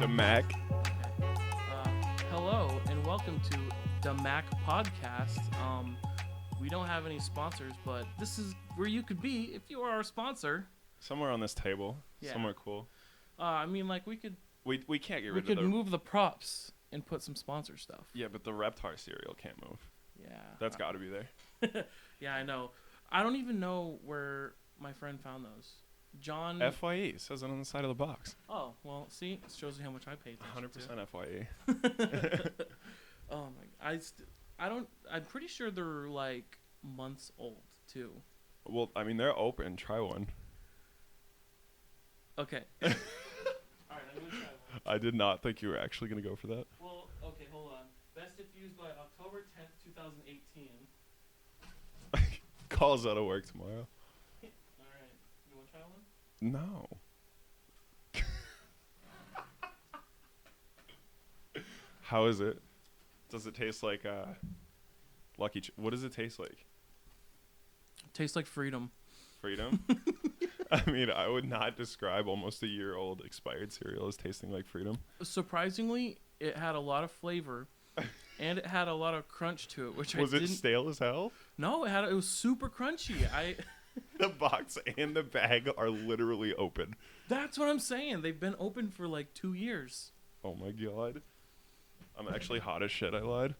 The Macc. Hello and welcome to the Macc podcast. We don't have any sponsors, but this is where you could be if you are our sponsor. Somewhere on this table. Yeah. Somewhere cool. We could We can't get we rid could of the... move the props and put some sponsor stuff. Yeah, but the Reptar cereal can't move. Yeah. That's got to be there. Yeah, I know. I don't even know where my friend found those. John. FYE says it on the side of the box. Oh, well, see, it shows you how much I paid. 100% FYE. Oh my! I'm pretty sure they're like months old too. Well, I mean, they're open. Try one. Okay. All right, I'm gonna try one. I did not think you were actually going to go for that. Well, okay, hold on. Best if used by October 10th, 2018. Calls out of work tomorrow. All right, you want to try one? No. How is it? Does it taste like Lucky what does it taste like? Tastes like freedom. Freedom? I mean, I would not describe almost a year-old expired cereal as tasting like freedom. Surprisingly, it had a lot of flavor, and it had a lot of crunch to it, which Was I it didn't. stale as hell? No, it was super crunchy. The box and the bag are literally open. That's what I'm saying. They've been open for like 2 years. Oh my god. I'm actually hot as shit, I lied.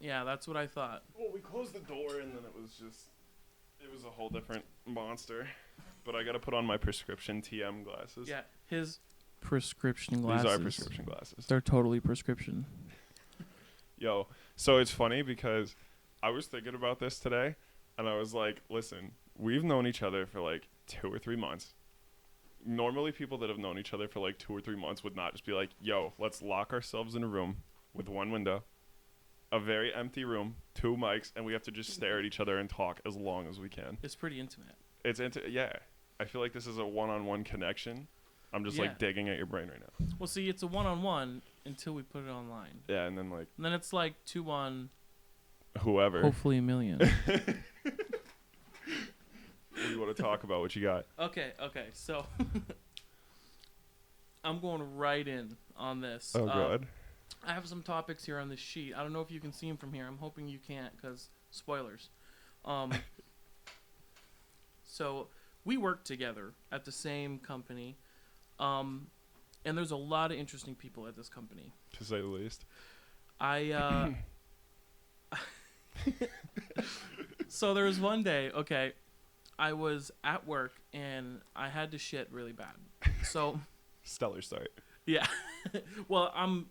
Yeah, that's what I thought. Well, we closed the door and then it was a whole different monster. But I gotta put on my prescription TM glasses. Yeah, his prescription glasses. These are prescription glasses. They're totally prescription. Yo, so it's funny because I was thinking about this today and I was like, listen, we've known each other for like 2 or 3 months. Normally people that have known each other for like 2 or 3 months would not just be like, yo, let's lock ourselves in a room with one window, a very empty room, 2 mics, and we have to just stare at each other and talk as long as we can. It's pretty intimate. Yeah. I feel like this is a one-on-one connection. I'm just like digging at your brain right now. Well, see, it's a one-on-one until we put it online. Yeah, and then like... And then it's like 2 on... Whoever. Hopefully a million. What do you want to talk about? What you got? Okay, so... I'm going right in on this. Oh, God. I have some topics here on this sheet. I don't know if you can see them from here. I'm hoping you can't because spoilers. So we work together at the same company, and there's a lot of interesting people at this company. To say the least. So there was one day, okay, I was at work and I had to shit really bad. So Stellar start. yeah. Well, I'm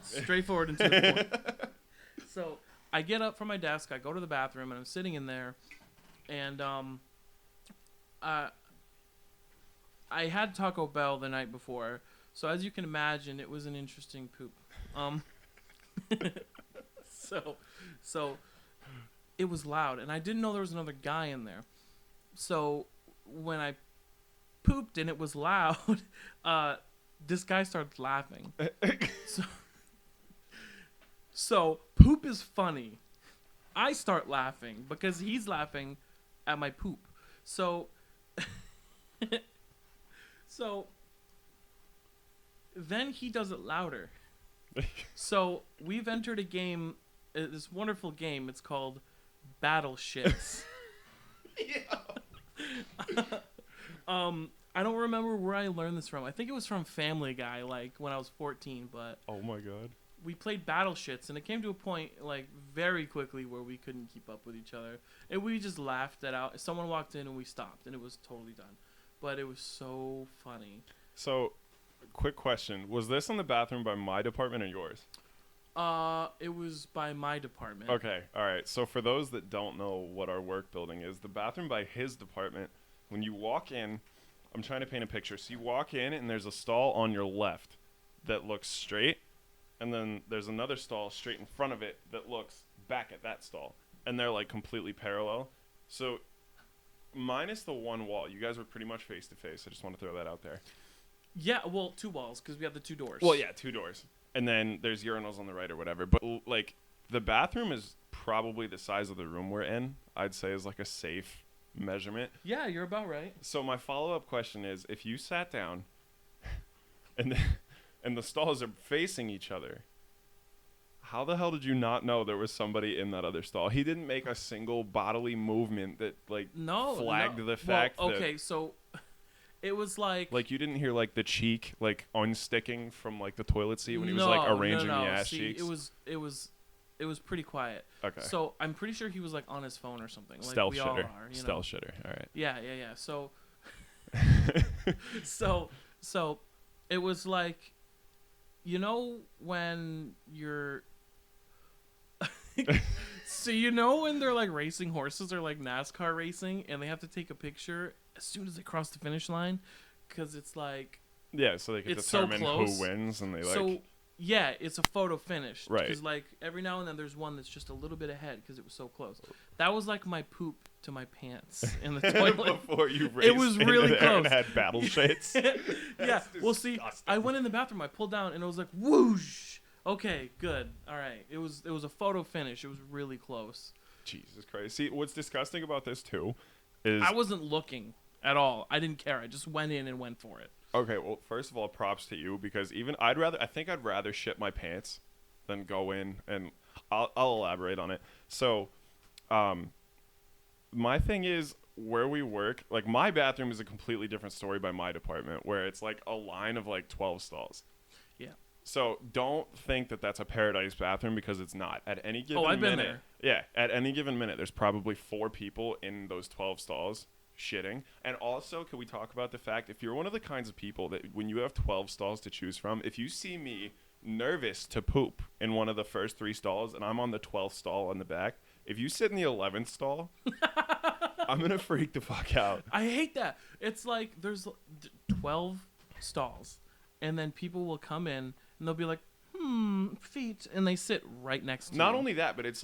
straightforward and to the point. So I get up from my desk, I go to the bathroom, and I'm sitting in there, and I had Taco Bell the night before, so as you can imagine, it was an interesting poop. So it was loud, and I didn't know there was another guy in there. So when I pooped and it was loud, this guy started laughing. So poop is funny. I start laughing because he's laughing at my poop. So then he does it louder. So we've entered a game, this wonderful game. It's called Battle Shits. I don't remember where I learned this from. I think it was from Family Guy, like when I was 14. But Oh my god. we played Battle Shits, and it came to a point like very quickly where we couldn't keep up with each other, and we just laughed it out. Someone walked in and we stopped, and it was totally done. But it was so funny. So, quick question. Was this in the bathroom by my department or yours? It was by my department. Okay, alright. So for those that don't know what our work building is, the bathroom by his department, when you walk in, I'm trying to paint a picture. So you walk in and there's a stall on your left that looks straight, and then there's another stall straight in front of it that looks back at that stall. And they're like completely parallel. So minus the one wall, you guys were pretty much face to face. I just want to throw that out there. Yeah, well, 2 walls because we have the 2 doors. Well, yeah, 2 doors. And then there's urinals on the right or whatever. But like the bathroom is probably the size of the room we're in. I'd say is like a safe measurement. Yeah, you're about right. So my follow-up question is, if you sat down and and the stalls are facing each other. How the hell did you not know there was somebody in that other stall? He didn't make a single bodily movement that flagged the fact that... Okay, so it was like you didn't hear the cheek unsticking from the toilet seat when he was arranging the ass cheeks? It was pretty quiet. Okay. So I'm pretty sure he was on his phone or something. Stealth we shitter. all are, Stealth shitter. All right. Yeah. So so it was when you're so when they're racing horses or NASCAR racing and they have to take a picture as soon as they cross the finish line because it's yeah, so they can determine who wins and yeah, it's a photo finish. Right. Because every now and then there's one that's just a little bit ahead because it was so close. That was my poop to my pants in the toilet. Before you raced it was really close. And had battle shits. Yeah. Well, see, I went in the bathroom. I pulled down and it was whoosh. Okay, good. All right. It was a photo finish. It was really close. Jesus Christ. See, what's disgusting about this too is I wasn't looking at all. I didn't care. I just went in and went for it. Okay, well, first of all, props to you because I think I'd rather shit my pants than go in, and I'll elaborate on it. So, my thing is where we work, my bathroom is a completely different story by my department where it's a line of 12 stalls. Yeah. So don't think that that's a paradise bathroom because it's not. At any given I've been minute, there. Yeah, at any given minute, there's probably 4 people in those 12 stalls shitting. And also, can we talk about the fact if you're one of the kinds of people that when you have 12 stalls to choose from, if you see me nervous to poop in one of the first 3 stalls and I'm on the 12th stall on the back, if you sit in the 11th stall, I'm going to freak the fuck out. I hate that. It's there's 12 stalls and then people will come in and they'll be feet, and they sit right next to you. Not only that, but it's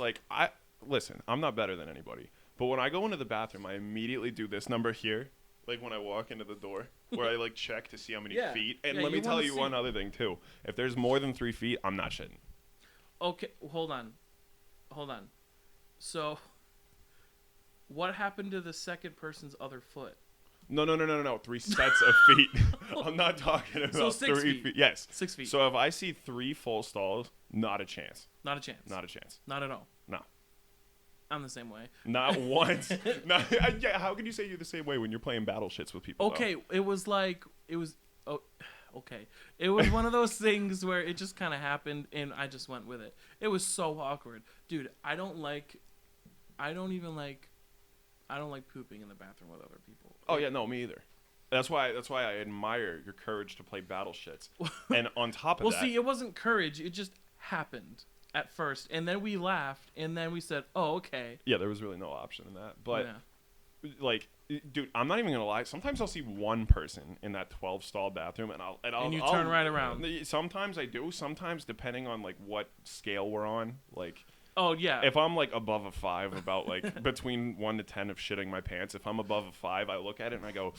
listen, I'm not better than anybody. But when I go into the bathroom, I immediately do this number here, when I walk into the door, where I check to see how many feet. And let me tell you one other thing too. If there's more than 3 feet, I'm not shitting. Okay, hold on. So, what happened to the second person's other foot? No. 3 sets of feet. I'm not talking about so 6 3 feet. Yes. 6 feet. So if I see 3 full stalls, not a chance. Not a chance. Not a chance. Not at all. No. I'm the same way. Not once. Yeah, how can you say you're the same way when you're playing battle shits with people? Okay, though? It was okay. It was one of those things where it just kind of happened and I just went with it. It was so awkward. Dude, I don't like pooping in the bathroom with other people. Oh yeah, no, me either. That's why I admire your courage to play battle shits. And on top of that, well, see, it wasn't courage. It just happened at first, and then we laughed, and then we said, "Oh, okay." Yeah, there was really no option in that. But dude, I'm not even gonna lie. Sometimes I'll see one person in that 12 stall bathroom, and I'll turn right around. Sometimes I do. Sometimes depending on what scale we're on, Oh yeah. If I'm above a 5, about between 1 to 10 of shitting my pants. If I'm above a 5, I look at it and I go,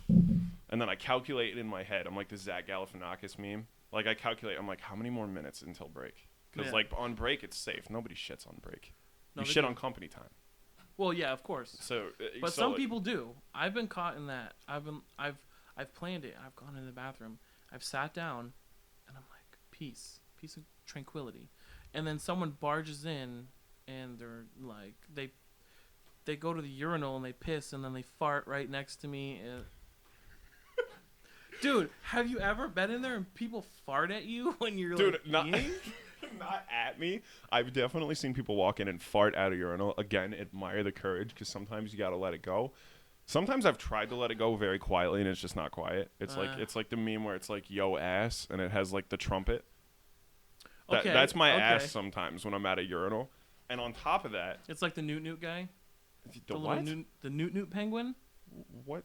and then I calculate it in my head. I'm like the Zach Galifianakis meme. I calculate. I'm how many more minutes until break? Because on break it's safe. Nobody shits on break. You shit on company time. Well, yeah, of course. But some people do. I've been caught in that. I've planned it. I've gone in the bathroom. I've sat down, and I'm peace of tranquility. And then someone barges in, and they're they go to the urinal and they piss, and then they fart right next to me. And dude, have you ever been in there and people fart at you when you're eating? Not at me. I've definitely seen people walk in and fart out of urinal. Again, admire the courage because sometimes you gotta let it go. Sometimes I've tried to let it go very quietly and it's just not quiet. It's it's the meme where it's yo ass and it has the trumpet. That's my ass sometimes when I'm at a urinal. And on top of that, it's the Newt guy. The what? The Newt penguin. What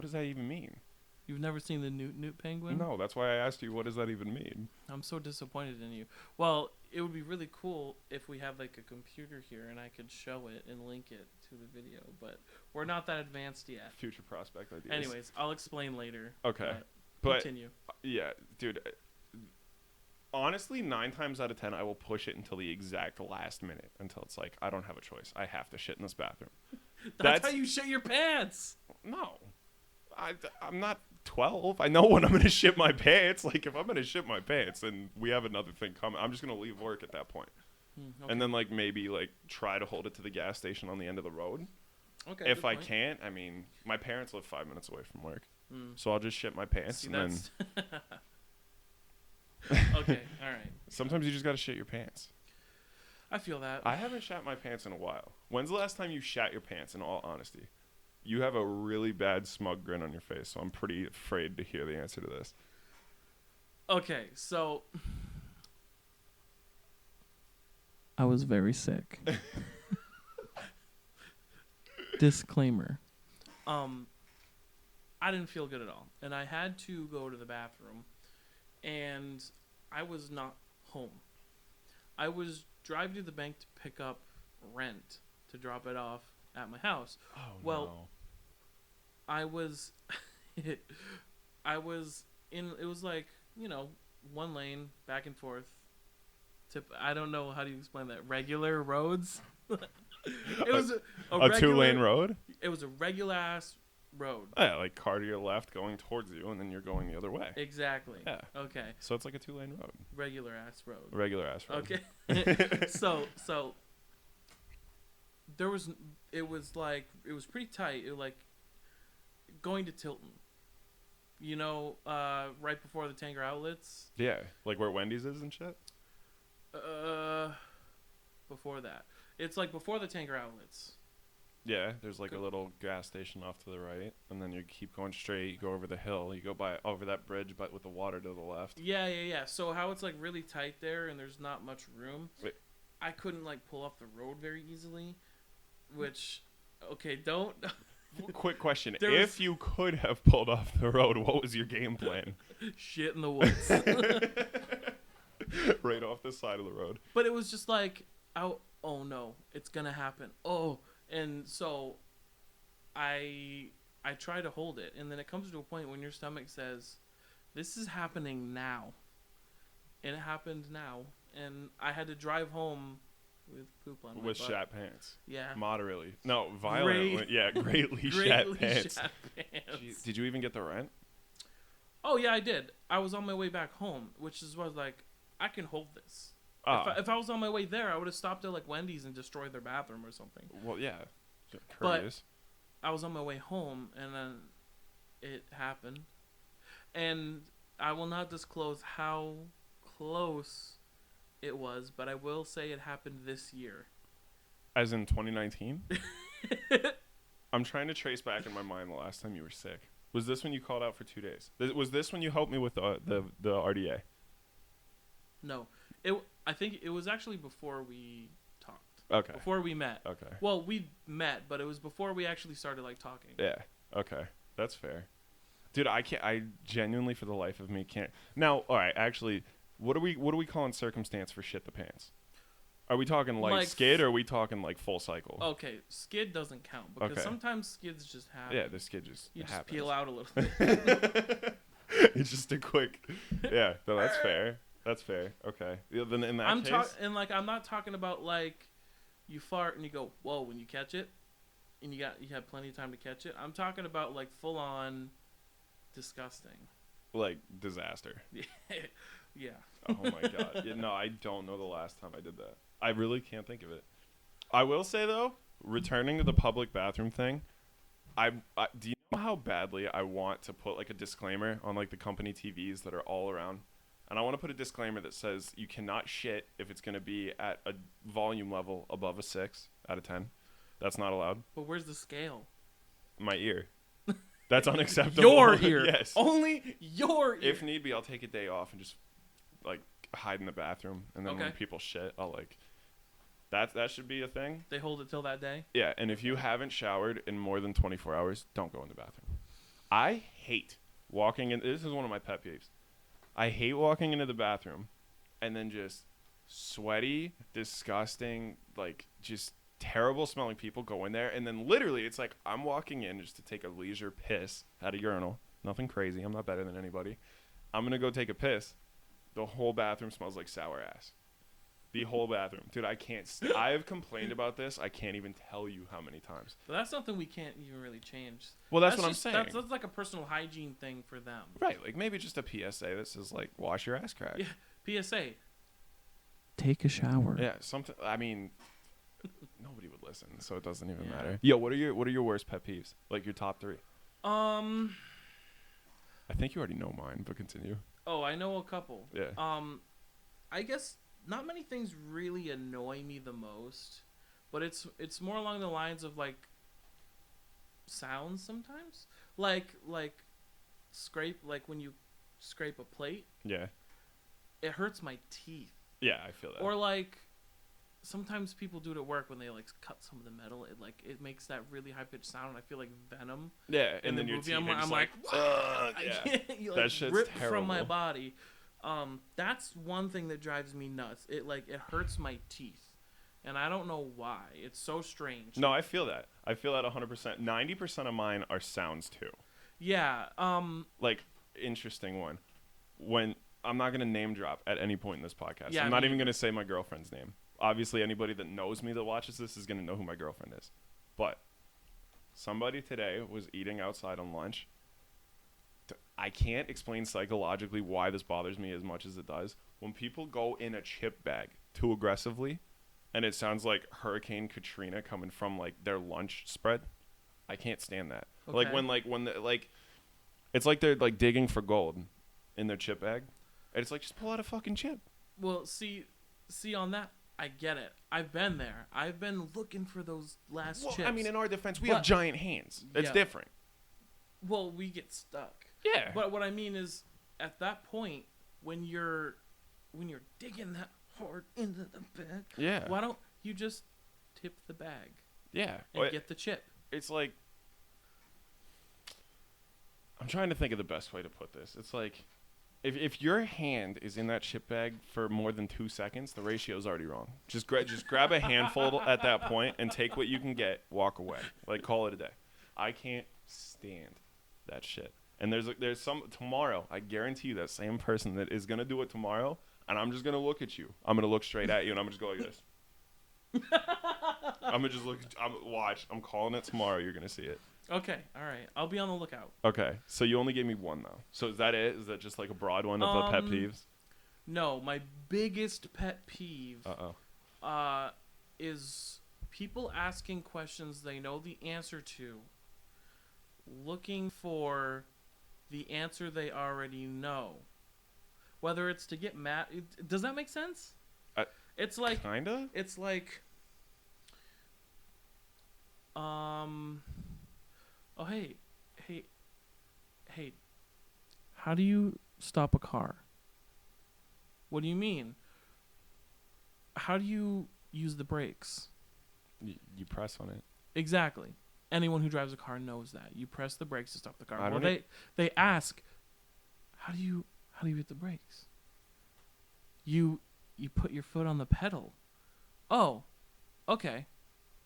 does that even mean? You've never seen the Newt penguin? No, that's why I asked you, what does that even mean? I'm so disappointed in you. Well, it would be really cool if we have a computer here and I could show it and link it to the video, but we're not that advanced yet. Future prospect ideas. Anyways, I'll explain later. Okay. But continue. Yeah, dude. Honestly, 9 times out of 10, I will push it until the exact last minute, until it's I don't have a choice. I have to shit in this bathroom. That's how you shit your pants. No. I'm not 12. I know when I'm gonna shit my pants. Like if I'm gonna shit my pants and we have another thing coming, I'm just gonna leave work at that point. Okay. And then like maybe like try to hold it to the gas station on the end of the road. Okay. If good I point. can't, I mean, my parents live 5 minutes away from work, Mm. so I'll just shit my pants See, and then. Okay. All right. Sometimes you just gotta shit your pants. I feel that. I haven't shat my pants in a while. When's the last time you shat your pants? In all honesty, you have a really bad smug grin on your face, so I'm pretty afraid to hear the answer to this. Okay, so I was very sick. Disclaimer. I didn't feel good at all, and I had to go to the bathroom, and I was not home. I was driving to the bank to pick up rent to drop it off at my house. Oh Well, no. I was I was in, it was like, you know, one lane back and forth. I don't know how do you explain that. Regular roads. It was a A regular, 2-lane road? It was a regular ass road. Yeah, like car to your left going towards you, and then you're going the other way. Exactly. Yeah. Okay. So it's like a 2-lane road. Regular ass road. A regular ass road. Okay. so there was, it was pretty tight. It was like going to Tilton. You know, right before the Tanger Outlets. Yeah, like where Wendy's is and shit. Before that, it's like before the Tanger Outlets. Yeah, there's like a little gas station off to the right, and then you keep going straight. You go over the hill. You go over that bridge, but with the water to the left. Yeah. So how it's like really tight there, and there's not much room. Wait. I couldn't like pull off the road very easily, which, okay, don't. Quick question: There if you could have pulled off the road, what was your game plan? Shit in the woods. Right off the side of the road. But it was just like, oh no, it's gonna happen. Oh, and so I try to hold it, and then it comes to a point when your stomach says, "This is happening now," and it happened now, and I had to drive home with poop on my With butt. shat pants. Yeah. Moderately. No, violently. Yeah, greatly shat pants. Shat pants. Jeez, did you even get the rent? Oh yeah, I did. I was on my way back home, which is what I was like, I can hold this. If I was on my way there, I would have stopped at like Wendy's and destroyed their bathroom or something. Well, yeah. But Courteous. I was on my way home, and then it happened. And I will not disclose how close it was, but I will say it happened this year. As in 2019? I'm trying to trace back in my mind the last time you were sick. Was this when you called out for 2 days? Was this when you helped me with the RDA? No. I think it was actually before we talked. Okay. Before we met. Okay. Well, we met, but it was before we actually started like talking. Yeah. Okay. That's fair. Dude, I can't. I genuinely, for the life of me, can't. Now, all right. Actually, what are we calling circumstance for shit the pants? Are we talking like skid, or are we talking like full cycle? Okay, skid doesn't count because Okay. sometimes skids just happen. Yeah, the skid just You just happens. peel out a little bit. It's just a quick. Yeah. No, that's fair. That's fair. Okay. Yeah, then in that case, and like I'm not talking about like you fart and you go whoa when you catch it, and you had plenty of time to catch it. I'm talking about like full on disgusting. like disaster. Yeah. Oh my god. Yeah, no, I don't know the last time I did that. I really can't think of it. I will say though, returning to the public bathroom thing, do you know how badly I want to put like a disclaimer on like the company TVs that are all around? And I want to put a disclaimer that says you cannot shit if it's going to be at a volume level above a 6 out of 10. That's not allowed. But where's the scale? My ear. That's unacceptable. Your ear. Yes. Only your ear. If need be, I'll take a day off and just like hide in the bathroom, and then when Okay. people shit, I'll like that should be a thing. They hold it till that day? Yeah, and if you haven't showered in more than 24 hours, don't go in the bathroom. I hate walking in. This is one of my pet peeves. I hate walking into the bathroom and then just sweaty, disgusting, like just terrible smelling people go in there, and then literally it's like I'm walking in just to take a leisure piss at a urinal. Nothing crazy. I'm not better than anybody. I'm going to go take a piss. The whole bathroom smells like sour ass. The whole bathroom. Dude, I can't. I've complained about this. I can't even tell you how many times. But that's something we can't even really change. Well, that's what I'm saying. That's like a personal hygiene thing for them. Right. Like, maybe just a PSA that says, like, wash your ass crack. Yeah. PSA. Take a shower. Yeah. Something. I mean, nobody would listen, so it doesn't even matter. Yo, what are your worst pet peeves? Like, your top 3? I think you already know mine, but continue. Oh, I know a couple. Yeah. I guess not many things really annoy me the most, but it's more along the lines of like sounds sometimes, like scrape, like when you scrape a plate. Yeah. It hurts my teeth. Yeah, I feel that. Or like sometimes people do it at work when they like cut some of the metal. It makes that really high pitched sound, and I feel like venom. Yeah, in and then the your movie, teeth I'm like, I yeah. can't, like, that shit's rip terrible. from my body. That's one thing that drives me nuts. It hurts my teeth, and I don't know why. It's so strange. No, I feel that. I feel that 100%. 90% of mine are sounds too. Yeah. Like, interesting one. When I'm not gonna name drop at any point in this podcast. Yeah, I'm not even gonna say my girlfriend's name. Obviously, anybody that knows me that watches this is gonna know who my girlfriend is. But somebody today was eating outside on lunch. I can't explain psychologically why this bothers me as much as it does. When people go in a chip bag too aggressively, and it sounds like Hurricane Katrina coming from like their lunch spread, I can't stand that. Okay. Like it's like they're like digging for gold in their chip bag, and it's like, just pull out a fucking chip. Well, see on that, I get it. I've been there. I've been looking for those last chips. I mean, in our defense, we have giant hands. It's different. Well, we get stuck. Yeah. But what I mean is, at that point, when you're digging that hard into the bag, yeah, why don't you just tip the bag? Yeah. And get the chip. It's like, I'm trying to think of the best way to put this. It's like, if your hand is in that chip bag for more than 2 seconds, the ratio's already wrong. Just grab a handful at that point and take what you can get, walk away. Like, call it a day. I can't stand that shit. And there's some tomorrow, I guarantee you, that same person that is gonna do it tomorrow, and I'm just gonna look at you. I'm gonna look straight at you, and I'm gonna just go like this. I'm gonna just watch. I'm calling it tomorrow. You're gonna see it. Okay, all right. I'll be on the lookout. Okay, so you only gave me one though. So is that it? Is that just like a broad one of the pet peeves? No, my biggest pet peeve. Is people asking questions they know the answer to, looking for the answer they already know. Whether it's to get mad. Does that make sense? It's like kinda. It's like, oh hey, how do you stop a car? What do you mean? How do you use the brakes? You press on it. Exactly. Anyone who drives a car knows that. You press the brakes to stop the car. Well, they ask, how do you hit the brakes? You put your foot on the pedal. Oh, okay.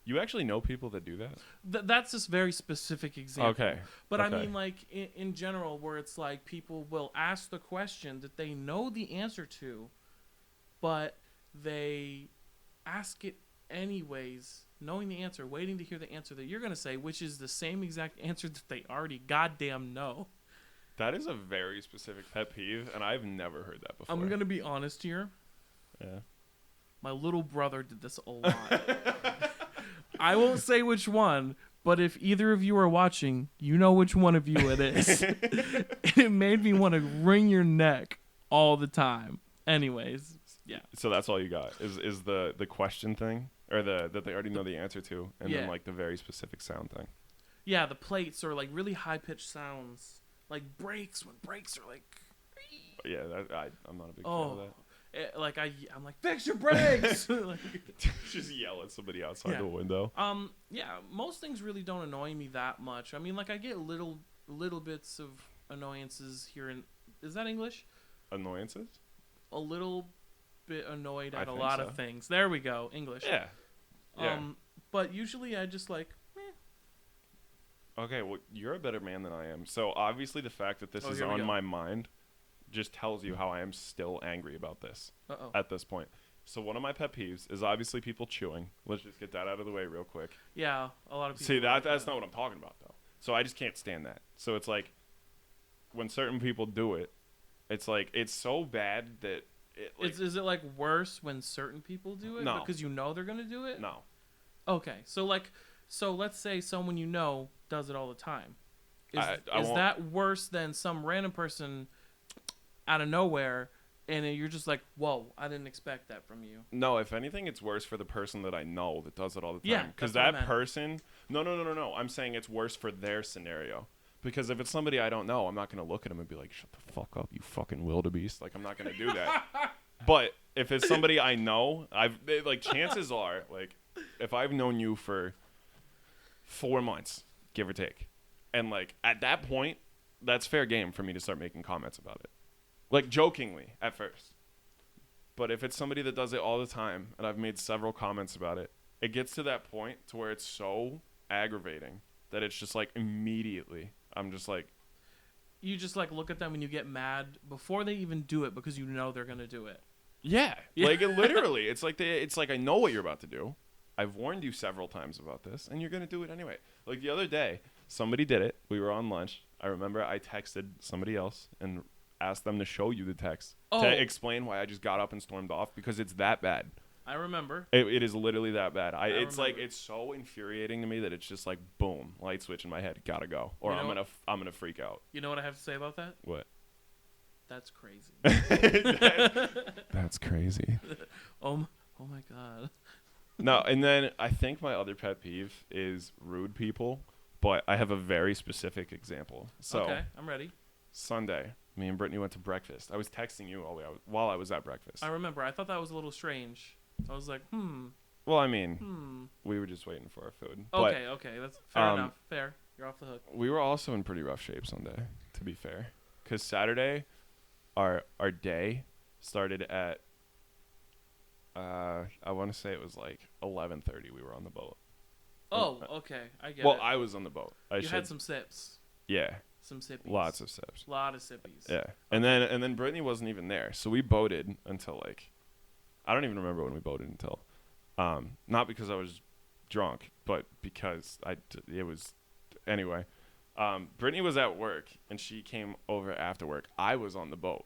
You actually know people that do that? That's this very specific example. Okay. But okay. I mean, like, in general, where it's like people will ask the question that they know the answer to, but they ask it anyways, knowing the answer, waiting to hear the answer that you're going to say, which is the same exact answer that they already goddamn know. That is a very specific pet peeve, and I've never heard that before. I'm going to be honest here. Yeah. My little brother did this a lot. I won't say which one, but if either of you are watching, you know which one of you it is. And it made me want to wring your neck all the time. Anyways, yeah. So that's all you got is the question thing, or that they already know the answer to, and then like the very specific sound thing. Yeah, the plates are like really high pitched sounds, like brakes when brakes are like. Yeah, I'm not a big fan of that. I'm like, fix your brakes. Like, just yell at somebody outside the window. Yeah, most things really don't annoy me that much. I mean, like, I get little bits of annoyances here in. Is that English? Annoyances? A little bit annoyed at a lot of things. There we go, English. Yeah. But usually I just like. Okay, well, you're a better man than I am. So obviously the fact that this is on my mind just tells you how I am still angry about this at this point. So one of my pet peeves is obviously people chewing. Let's just get that out of the way real quick. Yeah, a lot of people. See, that's not what I'm talking about, though. So I just can't stand that. So it's like, when certain people do it, it's like, it's so bad that it, like, Is it like worse when certain people do it? No. Because you know they're going to do it? no. Okay. So let's say someone you know does it all the time. Is I won't- that worse than some random person out of nowhere and you're just like, whoa, I didn't expect that from you? No, if anything, it's worse for the person that I know that does it all the time. Yeah, Because that's what I that meant. person... No. I'm saying it's worse for their scenario. Because if it's somebody I don't know, I'm not going to look at them and be like, shut the fuck up, you fucking wildebeest. Like, I'm not going to do that. But if it's somebody I know, chances are, like, if I've known you for 4 months, give or take, and, like, at that point, that's fair game for me to start making comments about it. Like, jokingly, at first. But if it's somebody that does it all the time, and I've made several comments about it, it gets to that point to where it's so aggravating that it's just, like, immediately, I'm just like... You just like look at them and you get mad before they even do it because you know they're going to do it. Yeah. Like, literally, it's like I know what you're about to do. I've warned you several times about this, and you're going to do it anyway. Like, the other day, somebody did it. We were on lunch. I remember I texted somebody else and asked them to show you the text to explain why I just got up and stormed off, because it's that bad. I remember. It is literally that bad. It's remember. like, it's so infuriating to me that it's just like, boom, light switch in my head, gotta go, or You know I'm gonna freak out. You know what I have to say about that? What? That's crazy. That's crazy. Oh my God. No, and then I think my other pet peeve is rude people, but I have a very specific example. So Okay, I'm ready. Sunday, me and Brittany went to breakfast. I was texting you while I was at breakfast. I remember. I thought that was a little strange. I was like, Well, I mean, we were just waiting for our food. Okay, that's fair enough. Fair. You're off the hook. We were also in pretty rough shape Sunday, to be fair. Because Saturday, our day started at, I want to say it was like 11:30 we were on the boat. Oh, okay. I get it. Well, I was on the boat. You had some sips. Yeah. Some sippies. Lots of sips. Lot of sippies. Yeah. And then Brittany wasn't even there. So we boated until like, I don't even remember when we boated until. Not because I was drunk, but because it was, anyway. Brittany was at work and she came over after work. I was on the boat.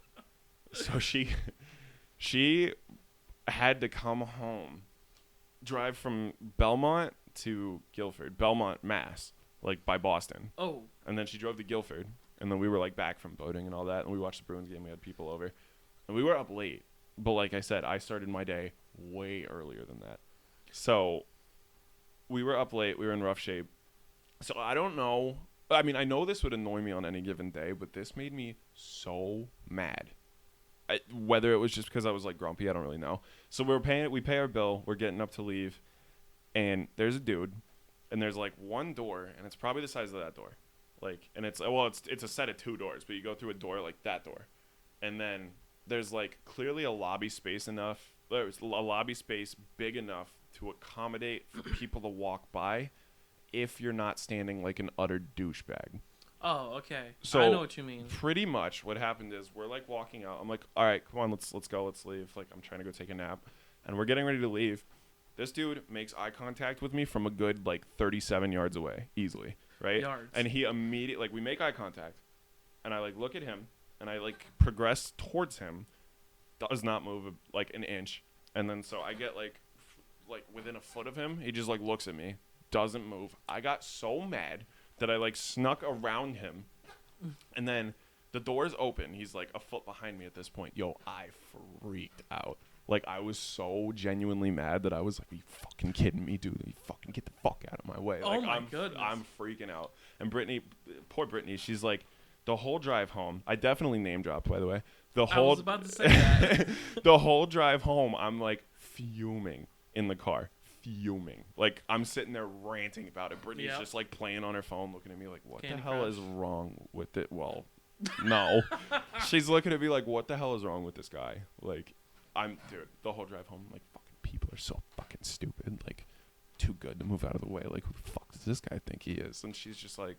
So she had to come home, drive from Belmont to Guilford, Belmont, Mass, like by Boston. Oh. And then she drove to Guilford, and then we were like back from boating and all that, and we watched the Bruins game. We had people over, and we were up late. But like I said, I started my day way earlier than that. So we were up late. We were in rough shape. So I don't know. I mean, I know this would annoy me on any given day, but this made me so mad. Whether it was just because I was like grumpy, I don't really know. So we pay our bill. We're getting up to leave, and there's a dude, and there's like one door, and it's probably the size of that door. Like, and it's a set of 2 doors, but you go through a door like that door, and then there's like clearly a lobby space enough. There's a lobby space big enough to accommodate for people to walk by, if you're not standing like an utter douchebag. Oh, okay. So I know what you mean. Pretty much what happened is we're like walking out. I'm like, all right, come on, let's go, let's leave. Like, I'm trying to go take a nap, and we're getting ready to leave. This dude makes eye contact with me from a good like 37 yards away, easily. Right? Yards. And he immediately, like, we make eye contact, and I like look at him, and I like progress towards him, does not move like an inch, and then so I get like within a foot of him, he just like looks at me, doesn't move. I got so mad that I like snuck around him, and then the door's open. He's like a foot behind me at this point. Yo, I freaked out. Like, I was so genuinely mad that I was like, are you fucking kidding me, dude? You fucking get the fuck out of my way. Like, Oh, my goodness. I'm freaking out. And Brittany, poor Brittany, she's like, the whole drive home, I definitely name dropped, by the way. I was about to say that. The whole drive home, I'm like fuming in the car. Fuming. Like, I'm sitting there ranting about it. Brittany's just like playing on her phone, looking at me like, what Candy the hell Crush. is wrong with it? Well, no. She's looking at me like, what the hell is wrong with this guy? Like, dude, the whole drive home, like, fucking people are so fucking stupid. Like, too good to move out of the way. Like, who the fuck does this guy think he is? And she's just like,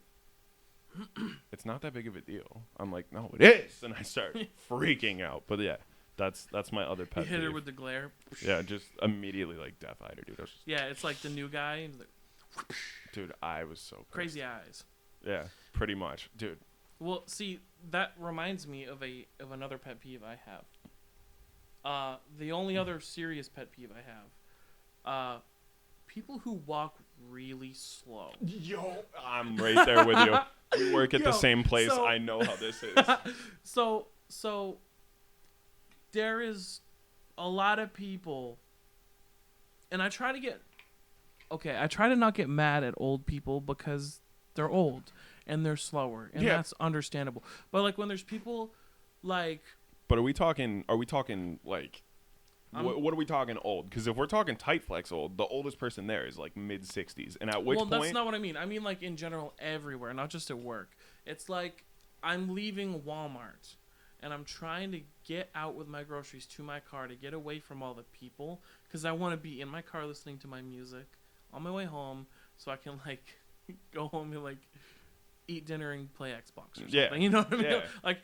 it's not that big of a deal. I'm like, no, it is. And I start freaking out. But yeah, That's my other pet You hit her peeve. with the glare. Yeah, just immediately like Death Eater, dude. I was just, Yeah, it's like the new guy. He's like, dude, I was so pissed. crazy eyes. Yeah, pretty much, dude. Well, see, that reminds me of another pet peeve I have. The only other serious pet peeve I have, people who walk really slow. Yo, I'm right there with you. We work at the same place. so- I know how this is. So there is a lot of people, and I try to not get mad at old people because they're old and they're slower, and Yeah. that's understandable. But like when there's people like, But are we talking like I'm- what are we talking old? Because if we're talking tight flex old, the oldest person there is like mid 60s, and at which well, point that's not what I mean. I mean like in general everywhere, not just at work. It's like I'm leaving Walmart and I'm trying to get out with my groceries to my car to get away from all the people because I want to be in my car listening to my music on my way home so I can like go home and like eat dinner and play Xbox or something. Yeah. You know what I mean? Yeah. Like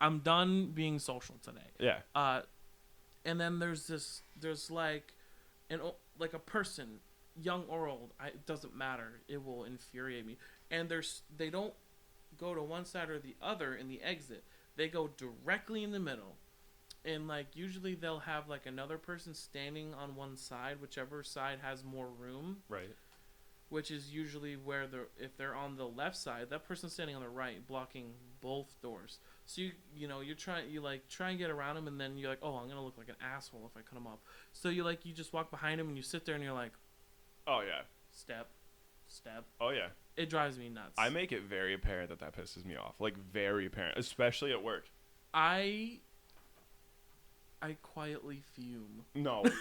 I'm done being social today. yeah. And then there's like like a person, young or old, it doesn't matter. It will infuriate me. And they don't go to one side or the other in the exit. They go directly in the middle. And like usually they'll have like another person standing on one side, whichever side has more room, Right. which is usually where if they're on the left side, that person's standing on the right, blocking both doors. So you try and get around them, and then you're like, oh, I'm gonna look like an asshole if I cut them up. So you just walk behind them and you sit there and you're like, Oh yeah. step. Oh yeah. It drives me nuts. I make it very apparent that pisses me off. Like very apparent, especially at work. I quietly fume. No. At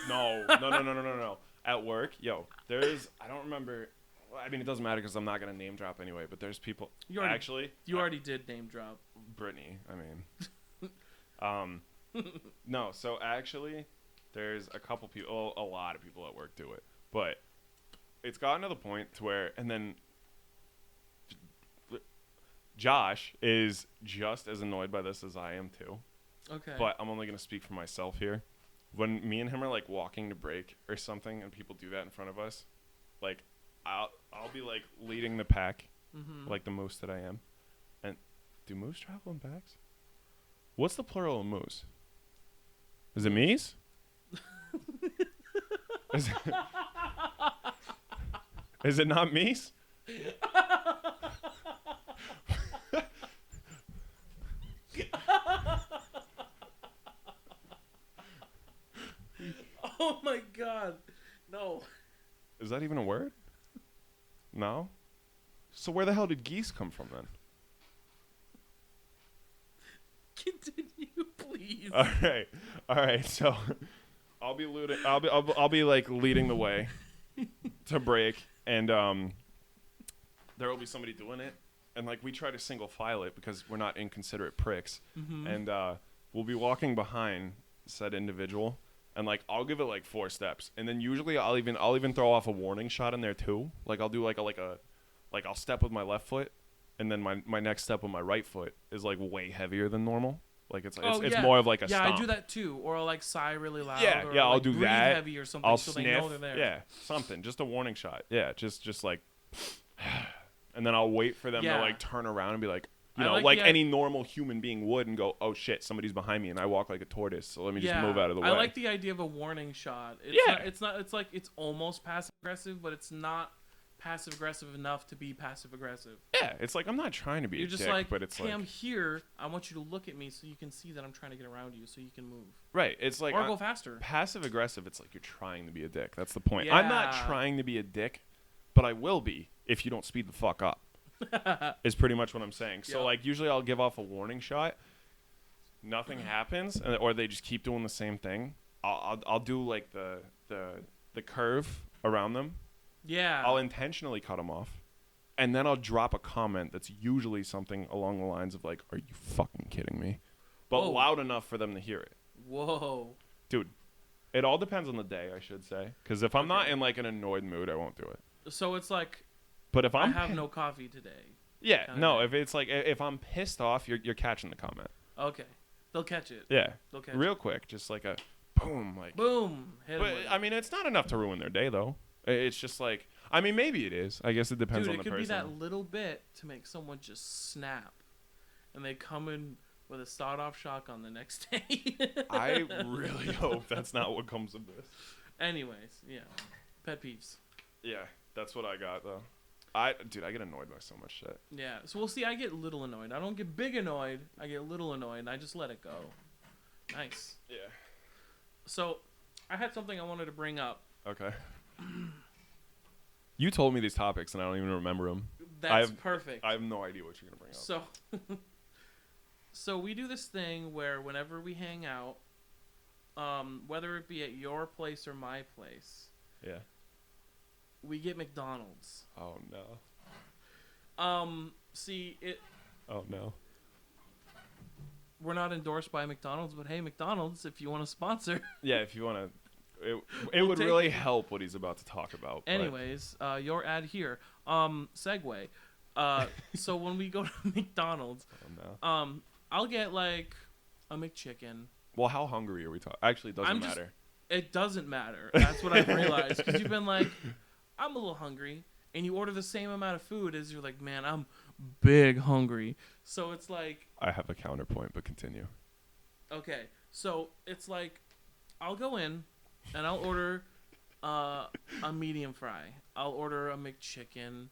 work, I don't remember. Well, I mean, it doesn't matter because I'm not gonna name drop anyway. But there's people. You already did name drop. Brittany. I mean, no. So actually, there's a couple people. A lot of people at work do it, but it's gotten to the point to where, and then Josh is just as annoyed by this as I am too. Okay. But I'm only gonna speak for myself here. When me and him are like walking to break or something, and people do that in front of us, like I'll be like leading the pack, like the moose that I am. And do moose travel in packs? What's the plural of moose? Is it meese? Is it not meese? Oh my god. No. Is that even a word? No? So where the hell did geese come from then? Continue, please. All right. So I'll be like leading the way to break, and there will be somebody doing it, and like we try to single file it because we're not inconsiderate pricks, and we'll be walking behind said individual, and like I'll give it like 4 steps, and then usually I'll even throw off a warning shot in there too. Like I'll do like I'll step with my left foot, and then my next step with my right foot is like way heavier than normal. Like it's more of like a stomp. I do that too, or I'll like sigh really loud. Yeah, or I'll like do breathe that. heavy or something, I'll so sniff. they know they're there. Yeah, something, just a warning shot. Yeah, just like, and then I'll wait for them to like turn around and be like, like any normal human being would, and go, oh shit, somebody's behind me, and I walk like a tortoise, so let me just move out of the way. I like the idea of a warning shot. It's like it's almost passive aggressive, but it's not passive aggressive enough to be passive aggressive. Yeah, it's like I'm not trying to be You're a just dick, like, but it's hey, like I'm here. I want you to look at me so you can see that I'm trying to get around you, so you can move. Right. It's like or go faster. Passive aggressive. It's like you're trying to be a dick. That's the point. I'm not trying to be a dick, but I will be if you don't speed the fuck up. Is pretty much what I'm saying. So like usually I'll give off a warning shot. Nothing happens, or they just keep doing the same thing. I'll do like the curve around them. Yeah. I'll intentionally cut them off, and then I'll drop a comment that's usually something along the lines of like, "Are you fucking kidding me?" But loud enough for them to hear it. Whoa. Dude, it all depends on the day, I should say. Because if I'm not in like an annoyed mood, I won't do it. So it's like, but if I have no coffee today. Yeah, no. If it's like if I'm pissed off, you're catching the comment. Okay. They'll catch it. Yeah. They'll catch Real it. quick, just like a boom, like. Boom. Hit 'em But with it. I mean, it's not enough to ruin their day, though. It's just like, I mean, maybe it is. I guess it depends Dude, on it the could person. be that little bit to make someone just snap, and they come in with a sawed-off shotgun the next day. I really hope that's not what comes of this. Anyways, yeah, pet peeves. Yeah, that's what I got though. Dude, I get annoyed by so much shit. Yeah, so we'll see. I get little annoyed. I don't get big annoyed. I get little annoyed, and I just let it go. Nice. Yeah. So, I had something I wanted to bring up. Okay. You told me these topics, and I don't even remember them. That's perfect. I have no idea what you're gonna bring up. So we do this thing where whenever we hang out, whether it be at your place or my place, Yeah. we get McDonald's. Oh no. See it. Oh no. We're not endorsed by McDonald's, but hey, McDonald's, if you want to sponsor. Yeah, if you want to, it We'll would take really it. help what he's about to talk about. but- Anyways, your ad here. Segue. So when we go to McDonald's, Oh no. I'll get like a McChicken. Well, how hungry are we talking? Actually, it doesn't I'm just- matter. It doesn't matter. That's what I've realized. Because you've been like, I'm a little hungry. And you order the same amount of food as you're like, man, I'm big hungry. So it's like, I have a counterpoint, but continue. okay. So it's like, I'll go in and I'll order a medium fry. I'll order a McChicken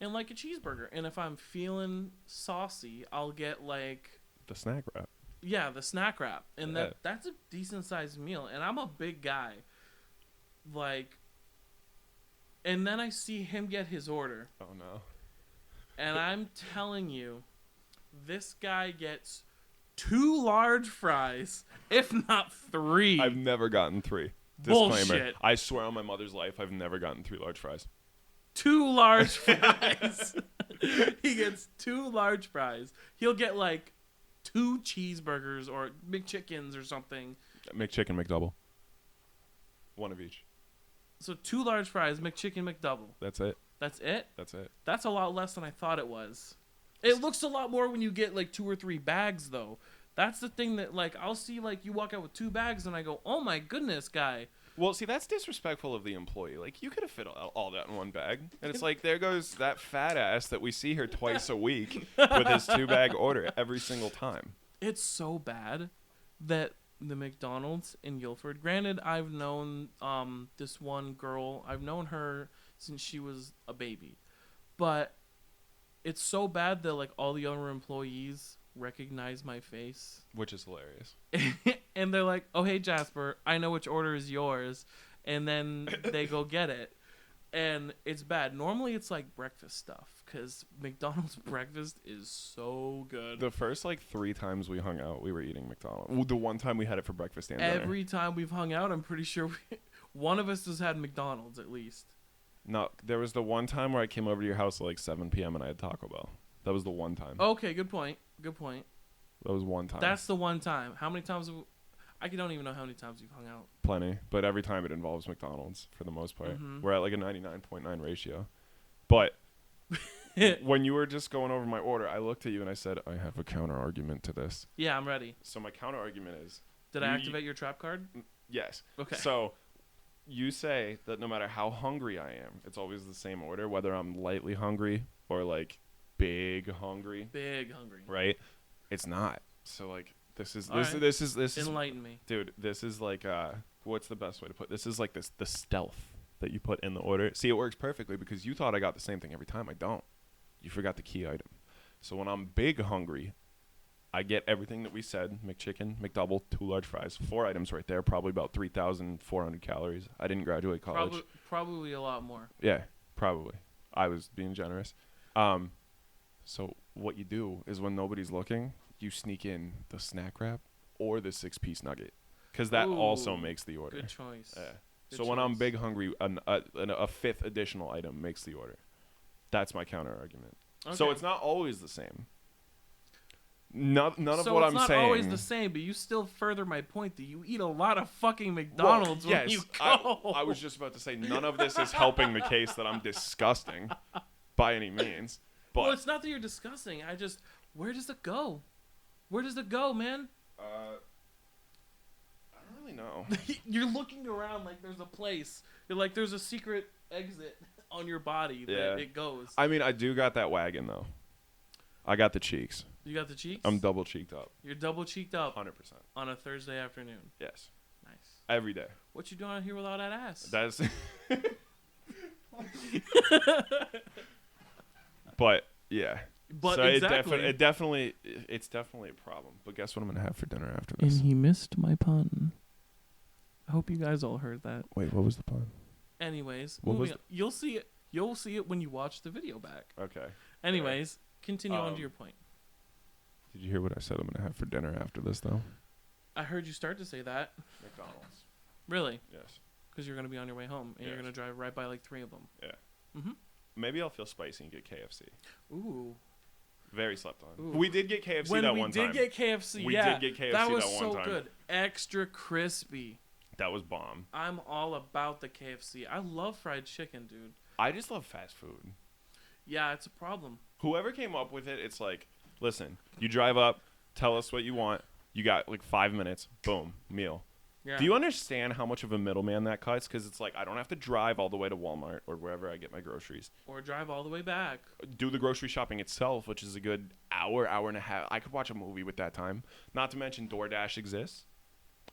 and like a cheeseburger. And if I'm feeling saucy, I'll get like, The snack wrap. yeah, the snack wrap. And Yeah. that's a decent sized meal. And I'm a big guy. Like, and then I see him get his order. Oh no. And I'm telling you, this guy gets 2 large fries, if not 3. I've never gotten 3. Disclaimer. Bullshit. I swear on my mother's life, I've never gotten 3 large fries. 2 large fries. He gets 2 large fries. He'll get like 2 cheeseburgers or McChickens or something. McChicken, McDouble. One of each. So 2 large fries, McChicken, McDouble. That's it. That's it? That's it. That's a lot less than I thought it was. It looks a lot more when you get like 2 or 3 bags though. That's the thing that like I'll see like you walk out with 2 bags and I go, "Oh my goodness, guy." Well, see, that's disrespectful of the employee. Like, you could have fit all that in one bag. And it's like, there goes that fat ass that we see here twice a week with his 2-bag order every single time. It's so bad that the McDonald's in Guilford. Granted, I've known this one girl. I've known her since she was a baby. But it's so bad that like all the other employees recognize my face. Which is hilarious. And they're like, "Oh, hey, Jasper, I know which order is yours." And then they go get it. And it's bad. Normally, it's like breakfast stuff because McDonald's breakfast is so good. The first, like, 3 times we hung out, we were eating McDonald's. Well, the one time we had it for breakfast and dinner. Every time we've hung out, I'm pretty sure one of us has had McDonald's at least. No, there was the one time where I came over to your house at, like, 7 p.m. and I had Taco Bell. That was the one time. Okay, good point. Good point. That was one time. That's the one time. How many times I don't even know how many times we've hung out. Plenty. But every time it involves McDonald's for the most part. Mhm. We're at, like, a 99.9 ratio. But when you were just going over my order, I looked at you and I said, I have a counter argument to this. Yeah, I'm ready. So my counter argument is, Did I activate your trap card? yes. Okay. So you say that no matter how hungry I am, it's always the same order, whether I'm lightly hungry or like big hungry, Big hungry. right? It's not. So like this is Enlighten me. dude, this is like what's the best way to put this is like the stealth that you put in the order. See, it works perfectly because you thought I got the same thing every time. I don't. You forgot the key item. So when I'm big hungry, I get everything that we said: McChicken, McDouble, 2 large fries, 4 items right there, probably about 3,400 calories. I didn't graduate college. Probably a lot more. Yeah, probably. I was being generous. So what you do is when nobody's looking, you sneak in the snack wrap or the 6-piece nugget, because that also Ooh, makes the order. Good choice. Yeah. Good So when I'm choice. big hungry, a 5th additional item makes the order. That's my counter argument. So Okay. it's not always the same. None of So what it's I'm not saying. always the same, but you still further my point that you eat a lot of fucking McDonald's Well, when you yes, go. I was just about to say none of this is helping the case that I'm disgusting by any means. But Well, it's not that you're disgusting. Where does it go? Where does it go, man? I don't really know. You're looking around like there's a place. You're like there's a secret exit on your body that it goes. I mean, I do got that wagon though. I got the cheeks. You got the cheeks? I'm double cheeked up. You're double cheeked up 100%. on a Thursday afternoon. Yes. Nice. Every day. What you doing out here without that ass? That's. But yeah. But so exactly. it's definitely a problem. But guess what I'm gonna have for dinner after this? And he missed my pun. I hope you guys all heard that. Wait, what was the pun? Anyways, What moving was on. You'll see it. You'll see it when you watch the video back. Okay. Anyways, continue on to your point. Did you hear what I said I'm gonna have for dinner after this though? I heard you start to say that. McDonald's. Really? Yes. Because you're gonna be on your way home and you're gonna drive right by like 3 of them. Yeah. Mhm. Maybe I'll feel spicy and get KFC. Ooh. Very slept on. Ooh. We did get KFC When that we one did time. get KFC, We yeah, did get KFC that was that one so time. good, extra crispy. That was bomb. I'm all about the KFC. I love fried chicken, dude. I just love fast food. Yeah, it's a problem. Whoever came up with it, it's like, listen, you drive up, tell us what you want. You got like 5 minutes, boom, meal. Yeah. Do you understand how much of a middleman that cuts? Because it's like I don't have to drive all the way to Walmart or wherever I get my groceries. Or drive all the way back. Do the grocery shopping itself, which is a good hour, hour and a half. I could watch a movie with that time. Not to mention DoorDash exists.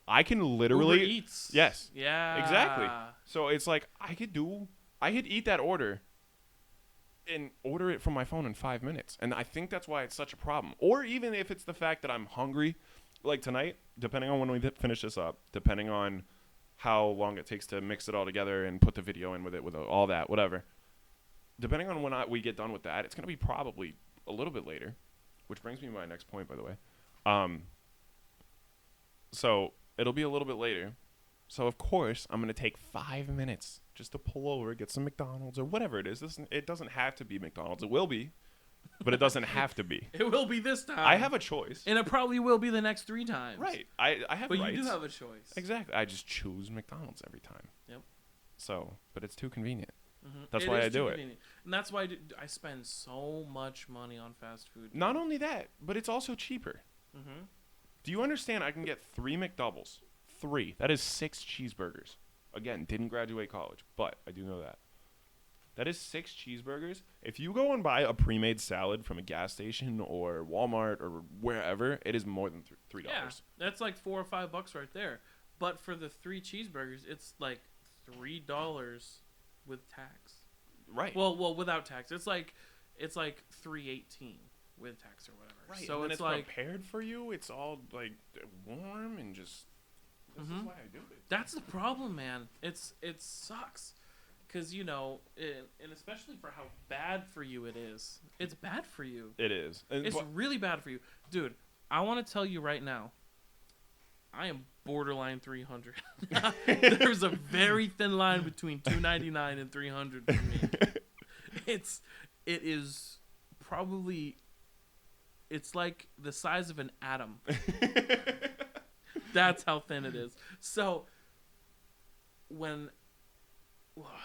I can literally Uber Eats. Yes. Yeah. Exactly. So it's like I could eat that order and order it from my phone in 5 minutes. And I think that's why it's such a problem. Or even if it's the fact that I'm hungry, like tonight, depending on when we finish this up, depending on how long it takes to mix it all together and put the video in with it, with all that, whatever. Depending on when we get done with that, it's going to be probably a little bit later, which brings me to my next point, by the way. So it'll be a little bit later. So, of course, I'm going to take 5 minutes just to pull over, get some McDonald's or whatever it is. It doesn't have to be McDonald's. It will be, but it doesn't have to be. It will be this time. I have a choice. And it probably will be the next 3 times. Right. I have but rights. you do have a choice. Exactly. I just choose McDonald's every time. Yep. So, but it's too convenient. Mm-hmm. That's why I do it. And that's why I spend so much money on fast food. Not only that, but it's also cheaper. Mm-hmm. Do you understand I can get 3 McDoubles? 3. That is 6 cheeseburgers. Again, didn't graduate college, but I do know that. That is 6 cheeseburgers. If you go and buy a pre-made salad from a gas station or Walmart or wherever, it is more than $3. Yeah, that's like $4 or $5 right there. But for the 3 cheeseburgers, it's like $3 with tax. Right. Well, without tax, it's like $3.18 with tax or whatever. Right. So and it's then like prepared for you. It's all like warm and just. This is why I do it. That's the problem, man. It sucks, cause and especially for how bad for you it is. It's bad for you. It is. It's really bad for you, dude. I want to tell you right now. I am borderline 300. There's a very thin line between 299 and 300 for me. It is probably. It's like the size of an atom. That's how thin it is. So,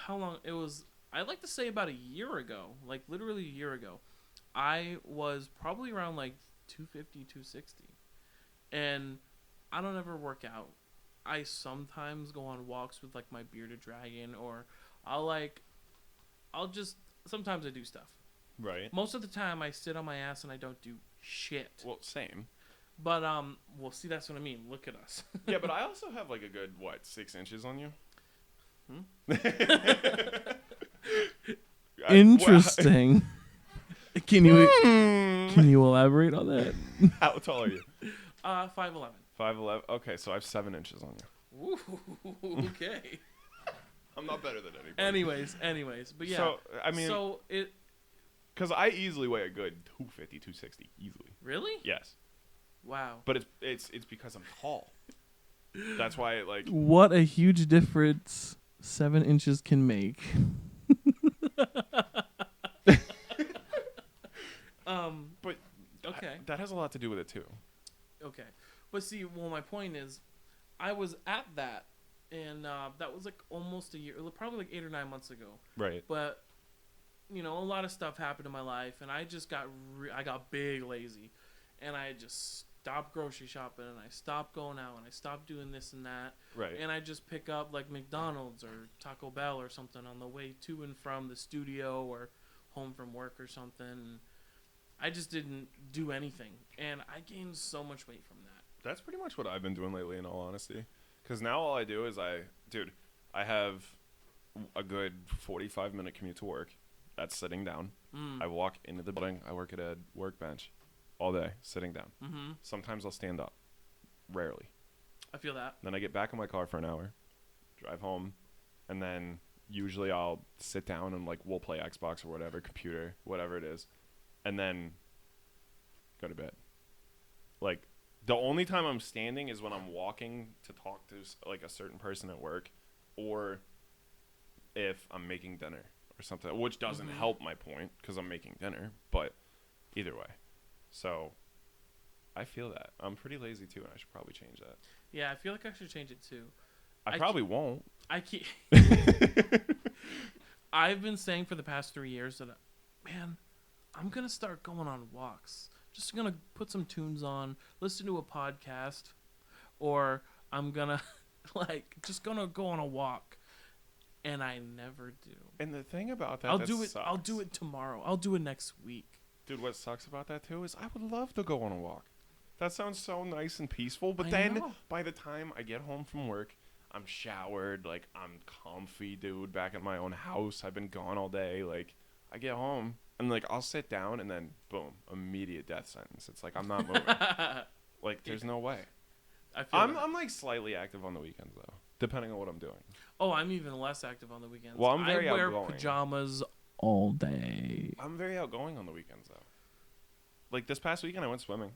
how long it was? I'd like to say about a year ago, like literally a year ago, I was probably around like 250, 260. And I don't ever work out. I sometimes go on walks with like my bearded dragon, or sometimes I do stuff. Right. Most of the time I sit on my ass and I don't do shit. Well, same. But see, that's what I mean. Look at us. Yeah, but I also have like a good 6 inches on you. Interesting. Can you elaborate on that? How tall are you? 5'11". 5'11". Okay, so I have 7 inches on you. Ooh, okay. I'm not better than anybody. Anyways, but yeah. So I mean, because I easily weigh a good 250, 260 easily. Really? Yes. Wow. But it's because I'm tall. That's why What a huge difference 7 inches can make. But okay. That has a lot to do with it too. Okay. But see, my point is, I was at that, and that was like almost a year, probably like 8 or 9 months ago. Right. But a lot of stuff happened in my life, and I just got I got big lazy, and I just stopped grocery shopping and I stopped going out and I stopped doing this and that. Right. And I just pick up like McDonald's or Taco Bell or something on the way to and from the studio or home from work or something. And I just didn't do anything. And I gained so much weight from that. That's pretty much what I've been doing lately, in all honesty. Because now all I do is I have a good 45-minute commute to work. That's sitting down. I walk into the building. I work at a workbench all day, sitting down. Mm-hmm. Sometimes I'll stand up. Rarely. I feel that. Then I get back in my car for an hour, drive home, and then usually I'll sit down and, like, we'll play Xbox or whatever, computer, whatever it is, and then go to bed. Like, the only time I'm standing is when I'm walking to talk to, like, a certain person at work, or if I'm making dinner or something, which doesn't help my point because I'm making dinner, but either way. So I feel that. I'm pretty lazy too, and I should probably change that. Yeah, I feel like I should change it too. I probably won't. I keep. I've been saying for the past 3 years that, man, I'm gonna start going on walks. Just gonna put some tunes on, listen to a podcast, or I'm gonna just gonna go on a walk, and I never do. And the thing about that, I'll that do it. sucks. I'll do it tomorrow. I'll do it next week. Dude, what sucks about that too is I would love to go on a walk. That sounds so nice and peaceful, but I then know. by the time I get home from work, I'm showered, like, I'm comfy, dude, back at my own house. I've been gone all day. Like, I get home and, like, I'll sit down and then boom, immediate death sentence. It's like I'm not moving. Like, there's no way. I'm like slightly active on the weekends though, depending on what I'm doing. Oh, I'm even less active on the weekends. Well, I'm very I wear outgoing. pajamas all day. I'm very outgoing on the weekends though. Like, this past weekend I went swimming.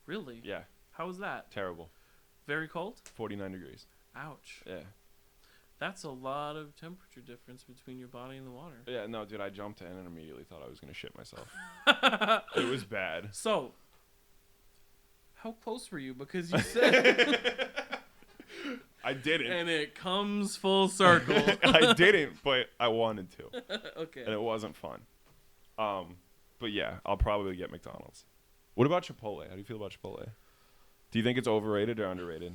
Really? Yeah, How was that? terrible. Very cold? 49 degrees. Ouch. Yeah. That's a lot of temperature difference between your body and the water. Yeah, no, dude, I jumped in and immediately thought I was going to shit myself. It was bad. So, how close were you? Because you said... I didn't. And it comes full circle. I didn't, but I wanted to. Okay. And it wasn't fun. But yeah, I'll probably get McDonald's. What about Chipotle? How do you feel about Chipotle? Do you think it's overrated or underrated?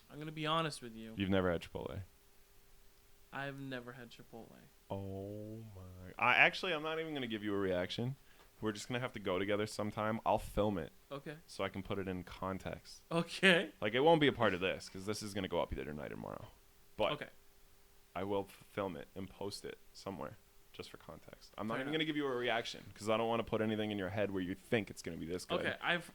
I'm going to be honest with you. You've never had Chipotle. I've never had Chipotle. Oh my. I'm not even going to give you a reaction. We're just going to have to go together sometime. I'll film it Okay. so I can put it in context. Okay. Like, it won't be a part of this because this is going to go up either tonight or tomorrow. But Okay. I will film it and post it somewhere just for context. I'm not Fair even enough. going to give you a reaction because I don't want to put anything in your head where you think it's going to be this good. Okay.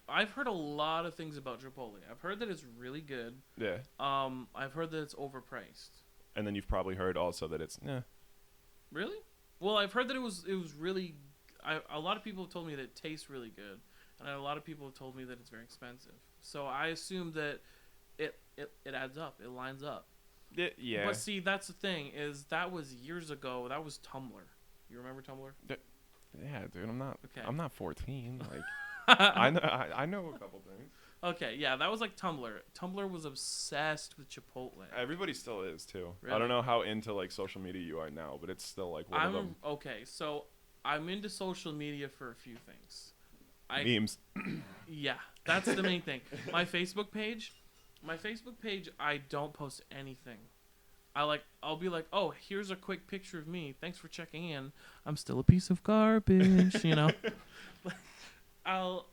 I've heard a lot of things about Chipotle. I've heard that it's really good. Yeah. I've heard that it's overpriced. And then you've probably heard also that it's, Really? Well, I've heard that it was really. A lot of people have told me that it tastes really good, and a lot of people have told me that it's very expensive. So I assume that it adds up. It lines up. Yeah. But see, that's the thing is that was years ago. That was Tumblr. You remember Tumblr? Yeah, dude, Okay. I'm not 14. Like, I know a couple things. Okay, yeah, that was like Tumblr. Tumblr was obsessed with Chipotle. Everybody still is too. Really? I don't know how into like social media you are now, but it's still like one of them. Okay, so I'm into social media for a few things. Memes. Yeah, that's the main thing. My Facebook page, I don't post anything. I'll be like, oh, here's a quick picture of me. Thanks for checking in. I'm still a piece of garbage, you know. I'll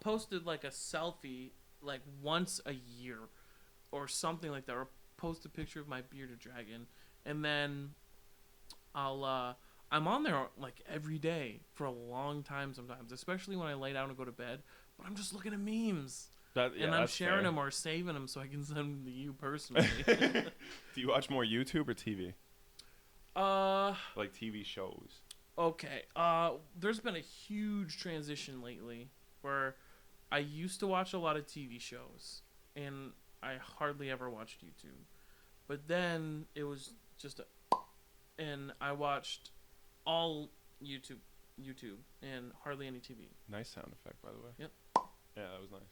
post it like a selfie like once a year or something like that, or post a picture of my bearded dragon, and then I'm on there like every day for a long time sometimes, especially when I lay down and go to bed, but I'm just looking at memes. And I'm sharing them or saving them so I can send them to you personally. Do you watch more YouTube or TV? Like TV shows. Okay. There's been a huge transition lately where I used to watch a lot of TV shows and I hardly ever watched YouTube. But then it was just and I watched all YouTube and hardly any TV. Nice sound effect, by the way. Yep. Yeah, that was nice.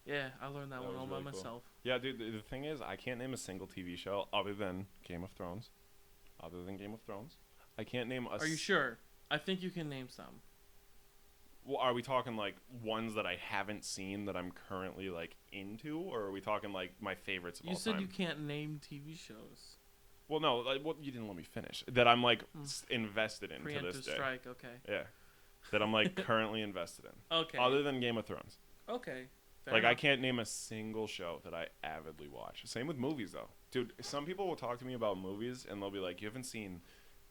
Yeah, I learned that one was all really by cool. myself. Yeah, dude, the thing is, I can't name a single TV show other than Game of Thrones. I can't name Are you sure? I think you can name some. Well, are we talking like ones that I haven't seen that I'm currently like into, or are we talking like my favorites of all You said time? you can't name TV shows. Well, no, like, well, you didn't let me finish. That I'm like invested in to Preemptive this day. strike. Okay. Yeah, that I'm like currently invested in. Okay. Other than Game of Thrones. Okay. Fair Like enough. I can't name a single show that I avidly watch. Same with movies though. Dude, some people will talk to me about movies and they'll be like, "You haven't seen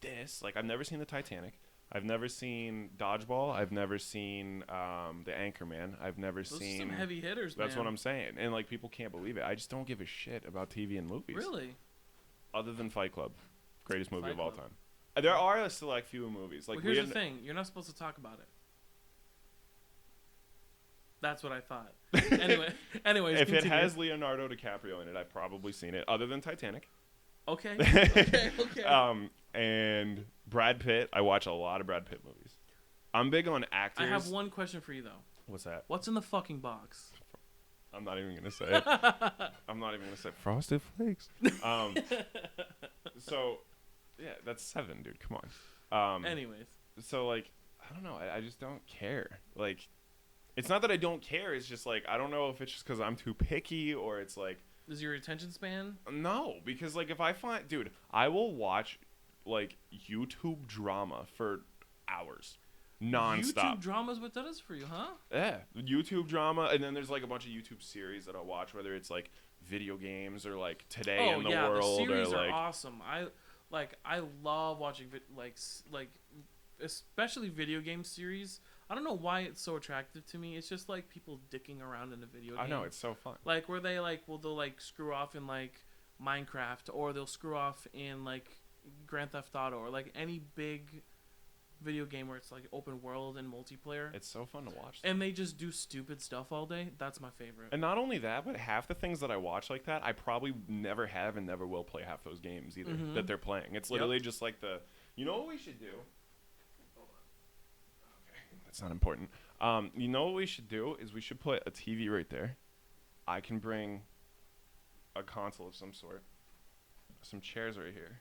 this?" Like I've never seen the Titanic. I've never seen Dodgeball. I've never seen The Anchorman. I've never Those seen are some heavy hitters, That's man. what I'm saying. And like people can't believe it. I just don't give a shit about TV and movies. Really? Other than Fight Club. Greatest movie Fight of all Club. time. There are a select few movies. Like Well, here's the thing. You're not supposed to talk about it. That's what I thought. Anyways, if it continue. has Leonardo DiCaprio in it, I've probably seen it. Other than Titanic. Okay. Okay. And Brad Pitt. I watch a lot of Brad Pitt movies. I'm big on actors. I have one question for you though. What's that? What's in the fucking box? I'm not even gonna say it. I'm not even gonna say Frosted Flakes. So, yeah, that's 7, dude. Come on. Anyways. So like, I don't know. I just don't care. Like, it's not that I don't care. It's just like I don't know if it's just because I'm too picky or it's like. Is your attention span? No, because like if I find, dude, I will watch like YouTube drama for hours, nonstop. YouTube drama's what that is for you, huh? Yeah, YouTube drama, and then there's like a bunch of YouTube series that I'll watch, whether it's like video games or like Today in the World, the series or like are awesome. I love watching especially video game series. I don't know why it's so attractive to me. It's just like people dicking around in a video game. I know, it's so fun. Like where they'll like screw off in like Minecraft, or they'll screw off in like Grand Theft Auto, or like any big video game where it's like open world and multiplayer. It's so fun to watch. And they just do stupid stuff all day. That's my favorite. And not only that, but half the things that I watch like that, I probably never have and never will play half those games either that they're playing. It's literally just like you know what we should do? That's not important. You know what we should do is we should put a TV right there. I can bring a console of some sort, some chairs right here,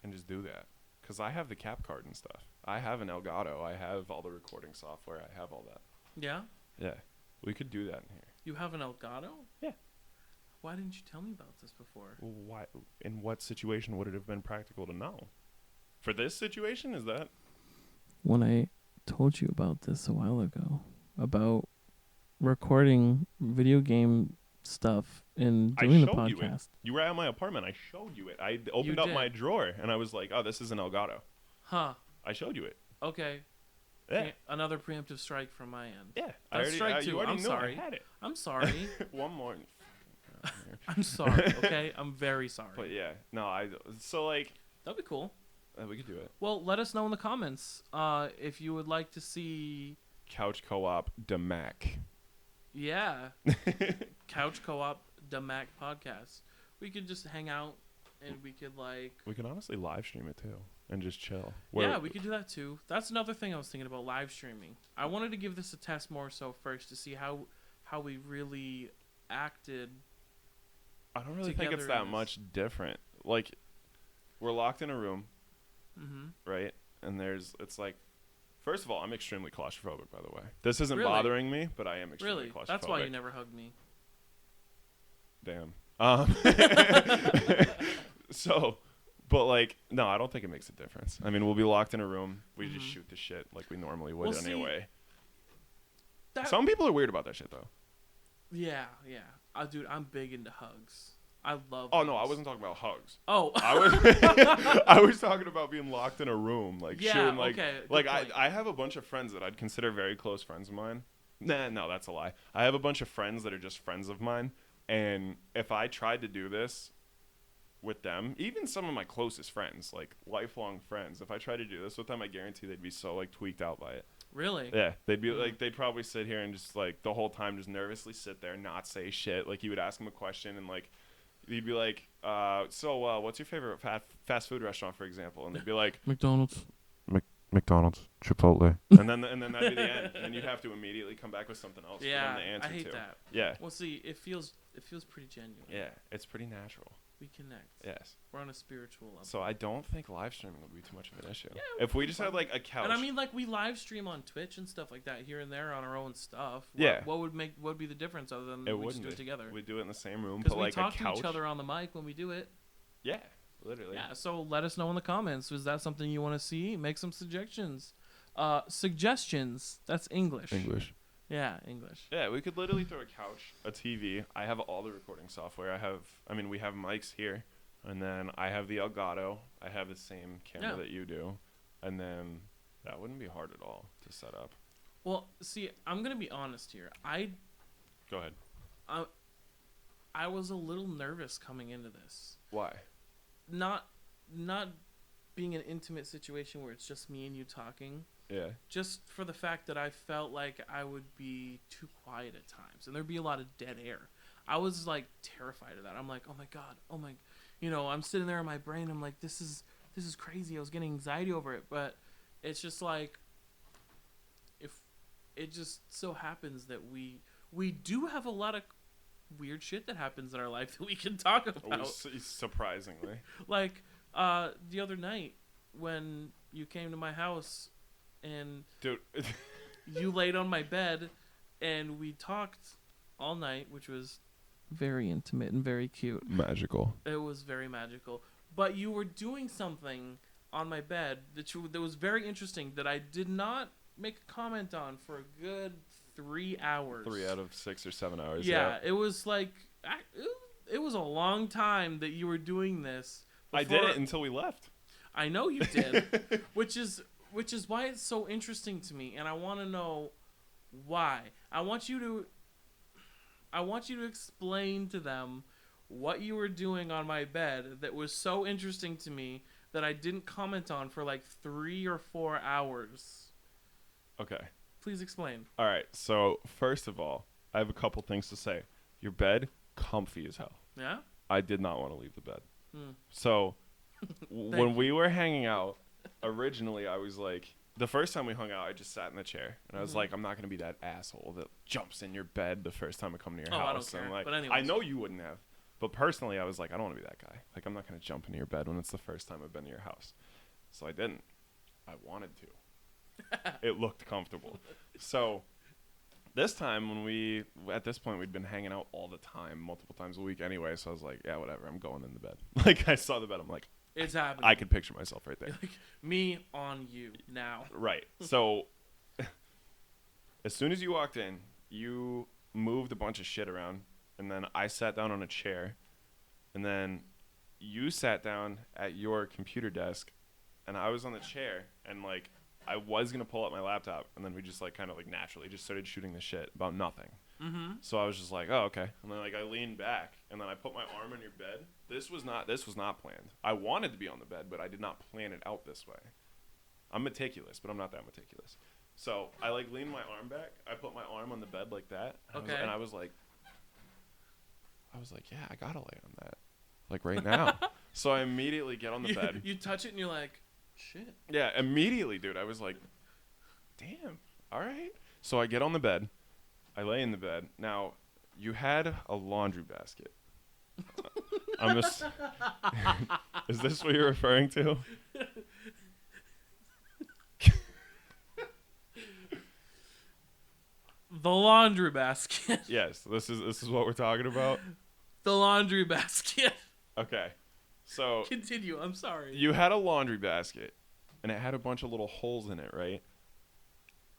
and just do that. Because I have the cap card and stuff. I have an Elgato. I have all the recording software. I have all that. Yeah? Yeah. We could do that in here. You have an Elgato? Yeah. Why didn't you tell me about this before? Well, why? In what situation would it have been practical to know? For this situation, is that? When I told you about this a while ago, about recording video game stuff and doing the showed you it. podcast. You were at my apartment. I showed you it. I opened up did. my drawer and I was like, "Oh, this is an Elgato." Huh. I showed you it. Okay. Yeah. Another preemptive strike from my end. Yeah. That's strike you two. already I'm knew sorry. I had it. I'm sorry. One more. I'm sorry, okay? I'm very sorry. But yeah, no, so like That'd be cool. we could do it. Well, let us know in the comments if you would like to see... Couch co-op the Macc. Yeah. Couch Co-op, the Macc podcast. We could just hang out and we could like... We could honestly live stream it too and just chill. Yeah, we could do that too. That's another thing I was thinking about, live streaming. I wanted to give this a test more so first to see how we really acted. I don't really think it's together that in much different. Like, we're locked in a room, right? And it's like, first of all, I'm extremely claustrophobic, by the way. This isn't Really? bothering me, but I am extremely Really? claustrophobic. That's why you never hugged me. Damn. So, but like, no, I don't think it makes a difference. I mean, we'll be locked in a room. We just shoot the shit like we normally would Well, see, anyway. That, Some people are weird about that shit, though. yeah. Dude, I'm big into hugs. I love Oh, hugs. no, I wasn't talking about hugs. Oh. I was talking about being locked in a room, like Yeah, shooting, like, okay, good like point. I have a bunch of friends that I'd consider very close friends of mine. No, that's a lie. I have a bunch of friends that are just friends of mine, and if I tried to do this with them, even some of my closest friends, like lifelong friends, if I tried to do this with them, I guarantee they'd be so like tweaked out by it. Really? Yeah, they'd be like, they'd probably sit here and just like the whole time just nervously sit there and not say shit. Like you would ask them a question and like you'd be like, so what's your favorite fast food restaurant, for example? And they'd be like, McDonald's. McDonald's, Chipotle. and then that'd be the end. And then you'd have to immediately come back with something else for them to answer I hate to. that. Yeah. Well, see, it feels pretty genuine. Yeah, it's pretty natural. We connect. Yes. We're on a spiritual level. So I don't think live streaming would be too much of an issue. Yeah, if we just had like a couch. And I mean, like, we live stream on Twitch and stuff like that here and there on our own stuff. Yeah. What would be the difference other than we just do it together? We do it in the same room. Because Put we like talk a couch. to each other on the mic when we do it. Yeah, literally. Yeah. So let us know in the comments. Is that something you want to see? Make some suggestions. Suggestions. That's English. English. Yeah, English. Yeah, we could literally throw a couch, a TV. I have all the recording software. We have mics here. And then I have the Elgato. I have the same camera that you do. And then that wouldn't be hard at all to set up. Well, see, I'm going to be honest here. Go ahead. I was a little nervous coming into this. Why? Not being an intimate situation where it's just me and you talking. Yeah. Just for the fact that I felt like I would be too quiet at times. And there'd be a lot of dead air. I was, like, terrified of that. I'm like, oh, my God. Oh, my... You know, I'm sitting there in my brain. I'm like, this is crazy. I was getting anxiety over it. But it's just like, if it just so happens that we do have a lot of weird shit that happens in our life that we can talk about. Surprisingly. Like, the other night when you came to my house and Dude. you laid on my bed and we talked all night, which was very intimate and very cute. Magical. It was very magical. But you were doing something on my bed that was very interesting that I did not make a comment on for a good 3 hours. 3 out of 6 or 7 hours. Yeah, it was like... It was a long time that you were doing this. I did it until we left. I know you did. which is why it's so interesting to me, and I want to know why. I want you to explain to them what you were doing on my bed that was so interesting to me that I didn't comment on for like 3 or 4 hours. Okay. Please explain. All right. So, first of all, I have a couple things to say. Your bed, comfy as hell. Yeah? I did not want to leave the bed. Hmm. So, when we were hanging out, originally I was like, the first time we hung out, I just sat in the chair. And I was like, I'm not going to be that asshole that jumps in your bed the first time I come to your house. I don't care. And like, But anyways. I know you wouldn't have. But personally, I was like, I don't want to be that guy. Like, I'm not going to jump into your bed when it's the first time I've been to your house. So I didn't. I wanted to. It looked comfortable. So this time at this point, we'd been hanging out all the time, multiple times a week anyway. So I was like, yeah, whatever. I'm going in the bed. Like, I saw the bed. I'm like, it's happening. I could picture myself right there. Like, me on you now. Right. So as soon as you walked in, you moved a bunch of shit around, and then I sat down on a chair, and then you sat down at your computer desk, and I was on the chair, and like I was gonna pull out my laptop, and then we just like kind of like naturally just started shooting the shit about nothing. Mm-hmm. So I was just like, oh, okay. And then like I leaned back, and then I put my arm on your bed. This was not planned. I wanted to be on the bed, but I did not plan it out this way. I'm meticulous, but I'm not that meticulous. So I like leaned my arm back. I put my arm on the bed like that. And I was like, yeah, I gotta lay on that, like right now. So I immediately get on the bed. You touch it and you're like, shit. Yeah, immediately, dude. I was like, damn. All right. So I get on the bed. I lay in the bed. Now, you had a laundry basket. Is this what you're referring to? The laundry basket. Yes, this is what we're talking about. The laundry basket. Okay. So Continue. I'm sorry. you had a laundry basket, and it had a bunch of little holes in it, right?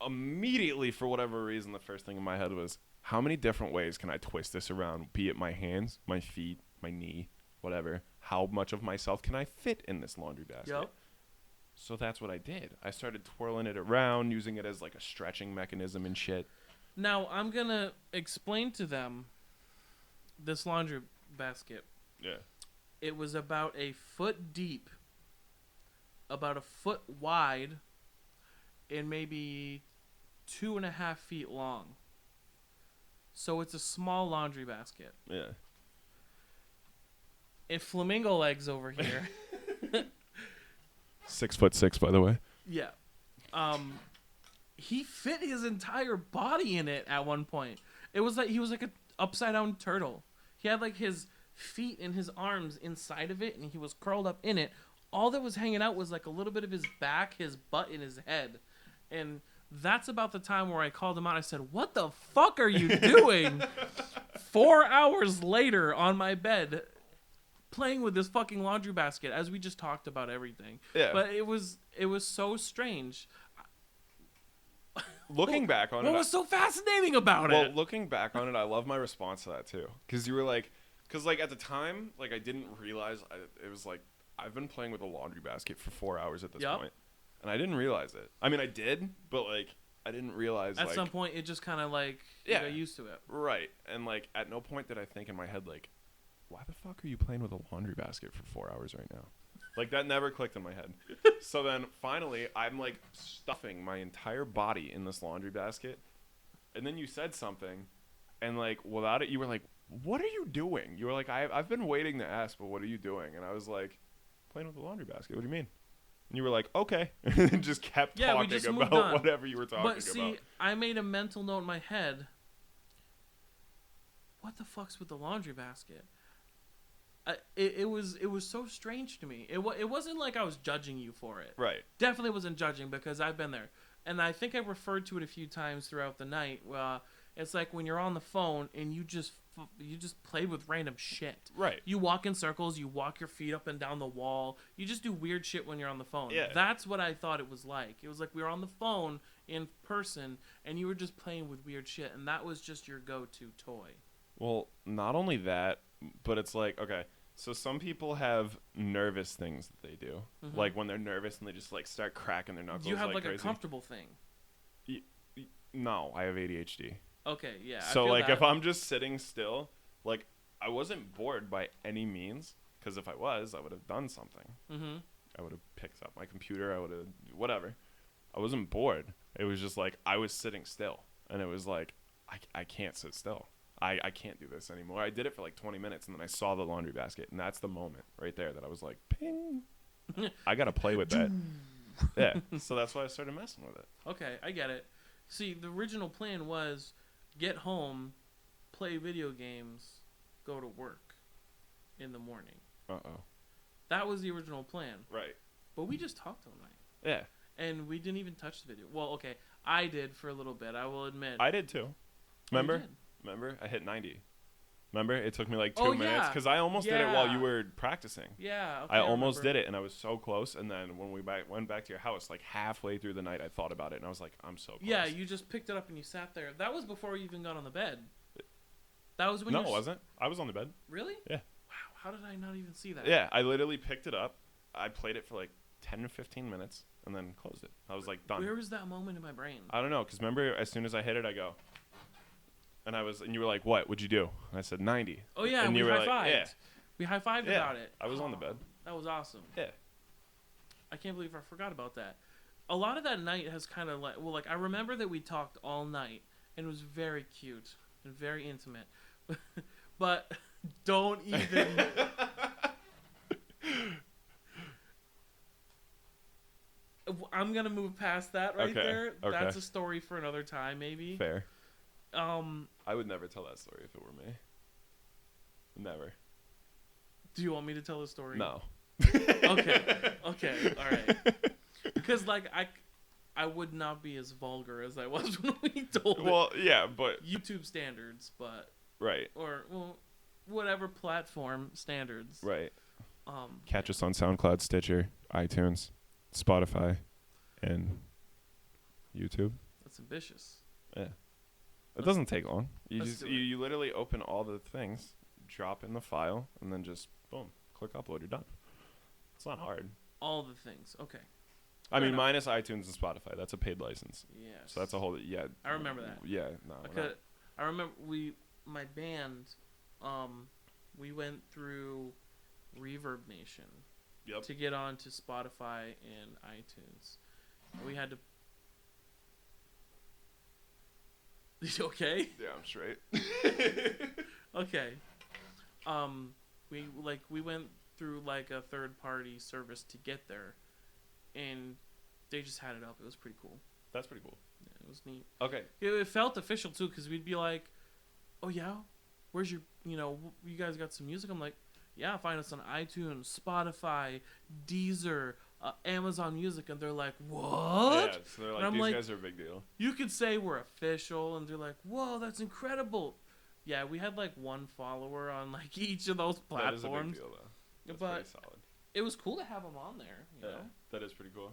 Immediately, for whatever reason, the first thing in my head was, how many different ways can I twist this around? Be it my hands, my feet, my knee, whatever. How much of myself can I fit in this laundry basket? Yep. So that's what I did. I started twirling it around, using it as like a stretching mechanism and shit. Now, I'm going to explain to them this laundry basket. Yeah. It was about a foot deep, about a foot wide, and maybe 2.5 feet long. So it's a small laundry basket. Yeah. And Flamingo Legs over here. 6'6", by the way. Yeah. He fit his entire body in it at one point. It was like he was like an upside down turtle. He had like his feet and his arms inside of it, and he was curled up in it. All that was hanging out was like a little bit of his back, his butt, and his head. And that's about the time where I called him out. I said, "What the fuck are you doing?" 4 hours later on my bed, playing with this fucking laundry basket, as we just talked about everything. Yeah. But it was so strange. Looking back on it, what was so fascinating about it? Well, looking back on it, I love my response to that too, because you were like, because like at the time, like I didn't realize it was like I've been playing with a laundry basket for 4 hours at this point, and I didn't realize it. I mean, I did, but like I didn't realize. At some point, it just kind of like you got used to it, right? And like at no point did I think in my head like, why the fuck are you playing with a laundry basket for 4 hours right now? Like, that never clicked in my head. So then, finally, I'm, like, stuffing my entire body in this laundry basket. And then you said something, and, like, without it, you were like, what are you doing? You were like, I've been waiting to ask, but what are you doing? And I was like, playing with a laundry basket. What do you mean? And you were like, okay. And just kept talking about whatever you were talking about. But see, I made a mental note in my head. What the fuck's with the laundry basket? It was so strange to me. It wasn't like I was judging you for it. Right. Definitely wasn't judging, because I've been there. And I think I referred to it a few times throughout the night. It's like when you're on the phone and you just play with random shit. Right. You walk in circles. You walk your feet up and down the wall. You just do weird shit when you're on the phone. Yeah. That's what I thought it was like. It was like we were on the phone in person and you were just playing with weird shit. And that was just your go-to toy. Well, not only that, but it's like, okay, so some people have nervous things that they do. Mm-hmm. Like when they're nervous and they just like start cracking their knuckles. Do you have like crazy. a comfortable thing? No, I have ADHD. Okay, yeah. So like if I'm just sitting still, like I wasn't bored by any means, because if I was, I would have done something. Mm-hmm. I would have picked up my computer. I would have whatever. I wasn't bored. It was just like I was sitting still, and it was like I can't sit still. I can't do this anymore. I did it for like 20 minutes, and then I saw the laundry basket, and that's the moment right there that I was like, ping. I got to play with that. Yeah, so that's why I started messing with it. Okay, I get it. See, the original plan was get home, play video games, go to work in the morning. Uh-oh. That was the original plan. Right. But we just talked all night. Yeah. And we didn't even touch the video. Well, okay, I did for a little bit, I will admit. I did too. Remember? You did. Remember? I hit 90. Remember? It took me like 2 minutes because I almost did it while you were practicing. Yeah. Okay, I almost did it, and I was so close. And then when we went back to your house, like halfway through the night, I thought about it, and I was like, I'm so close. Yeah, you just picked it up and you sat there. That was before you even got on the bed. That was when No, it wasn't. I was on the bed. Really? Yeah. Wow, how did I not even see that? Yeah, I literally picked it up. I played it for like 10 to 15 minutes, and then closed it. I was like, done. Where was that moment in my brain? I don't know, because remember, as soon as I hit it, I go. And you were like, what? What'd you do? And I said 90. Oh, yeah, and we you were high-fived. like, yeah. We high-fived about it. I was on the bed. That was awesome. Yeah. I can't believe I forgot about that. A lot of that night has kind of like, well, like I remember that we talked all night, and it was very cute and very intimate. But don't even... I'm going to move past that right there. Okay. That's a story for another time, maybe. Fair. I would never tell that story if it were me. Never. Do you want me to tell the story? No. Okay, all right. Because, like, I would not be as vulgar as I was when we told it. Well, yeah, but... YouTube standards, but... Right. Or, well, whatever platform standards. Right. Catch us on SoundCloud, Stitcher, iTunes, Spotify, and YouTube. That's ambitious. Yeah. It doesn't take long. Let's do it. You literally open all the things, drop in the file, and then just, boom, click upload, you're done. It's not hard. All the things. Okay. I mean, minus iTunes and Spotify. That's a paid license. Yes. So that's a whole, yeah. I remember that. Yeah, no. Okay. I remember my band, we went through Reverb Nation to get onto Spotify and iTunes. We had to. You okay? Yeah, I'm straight. Okay. We went through like a third party service to get there, and they just had it up. It was pretty cool. That's pretty cool. Yeah, it was neat. Okay. It felt official too, because we'd be like, "Oh yeah, where's your, you guys got some music? I'm like, yeah, find us on iTunes, Spotify, Deezer, Amazon Music. And they're like, what? Yeah, so they're And like, I'm these like, guys are a big deal. you could say we're official. And they're like, whoa, that's incredible. Yeah, we had like 1 follower on like each of those platforms. That is a big deal, though. That's but pretty solid. it was cool to have them on there, you know? That is pretty cool.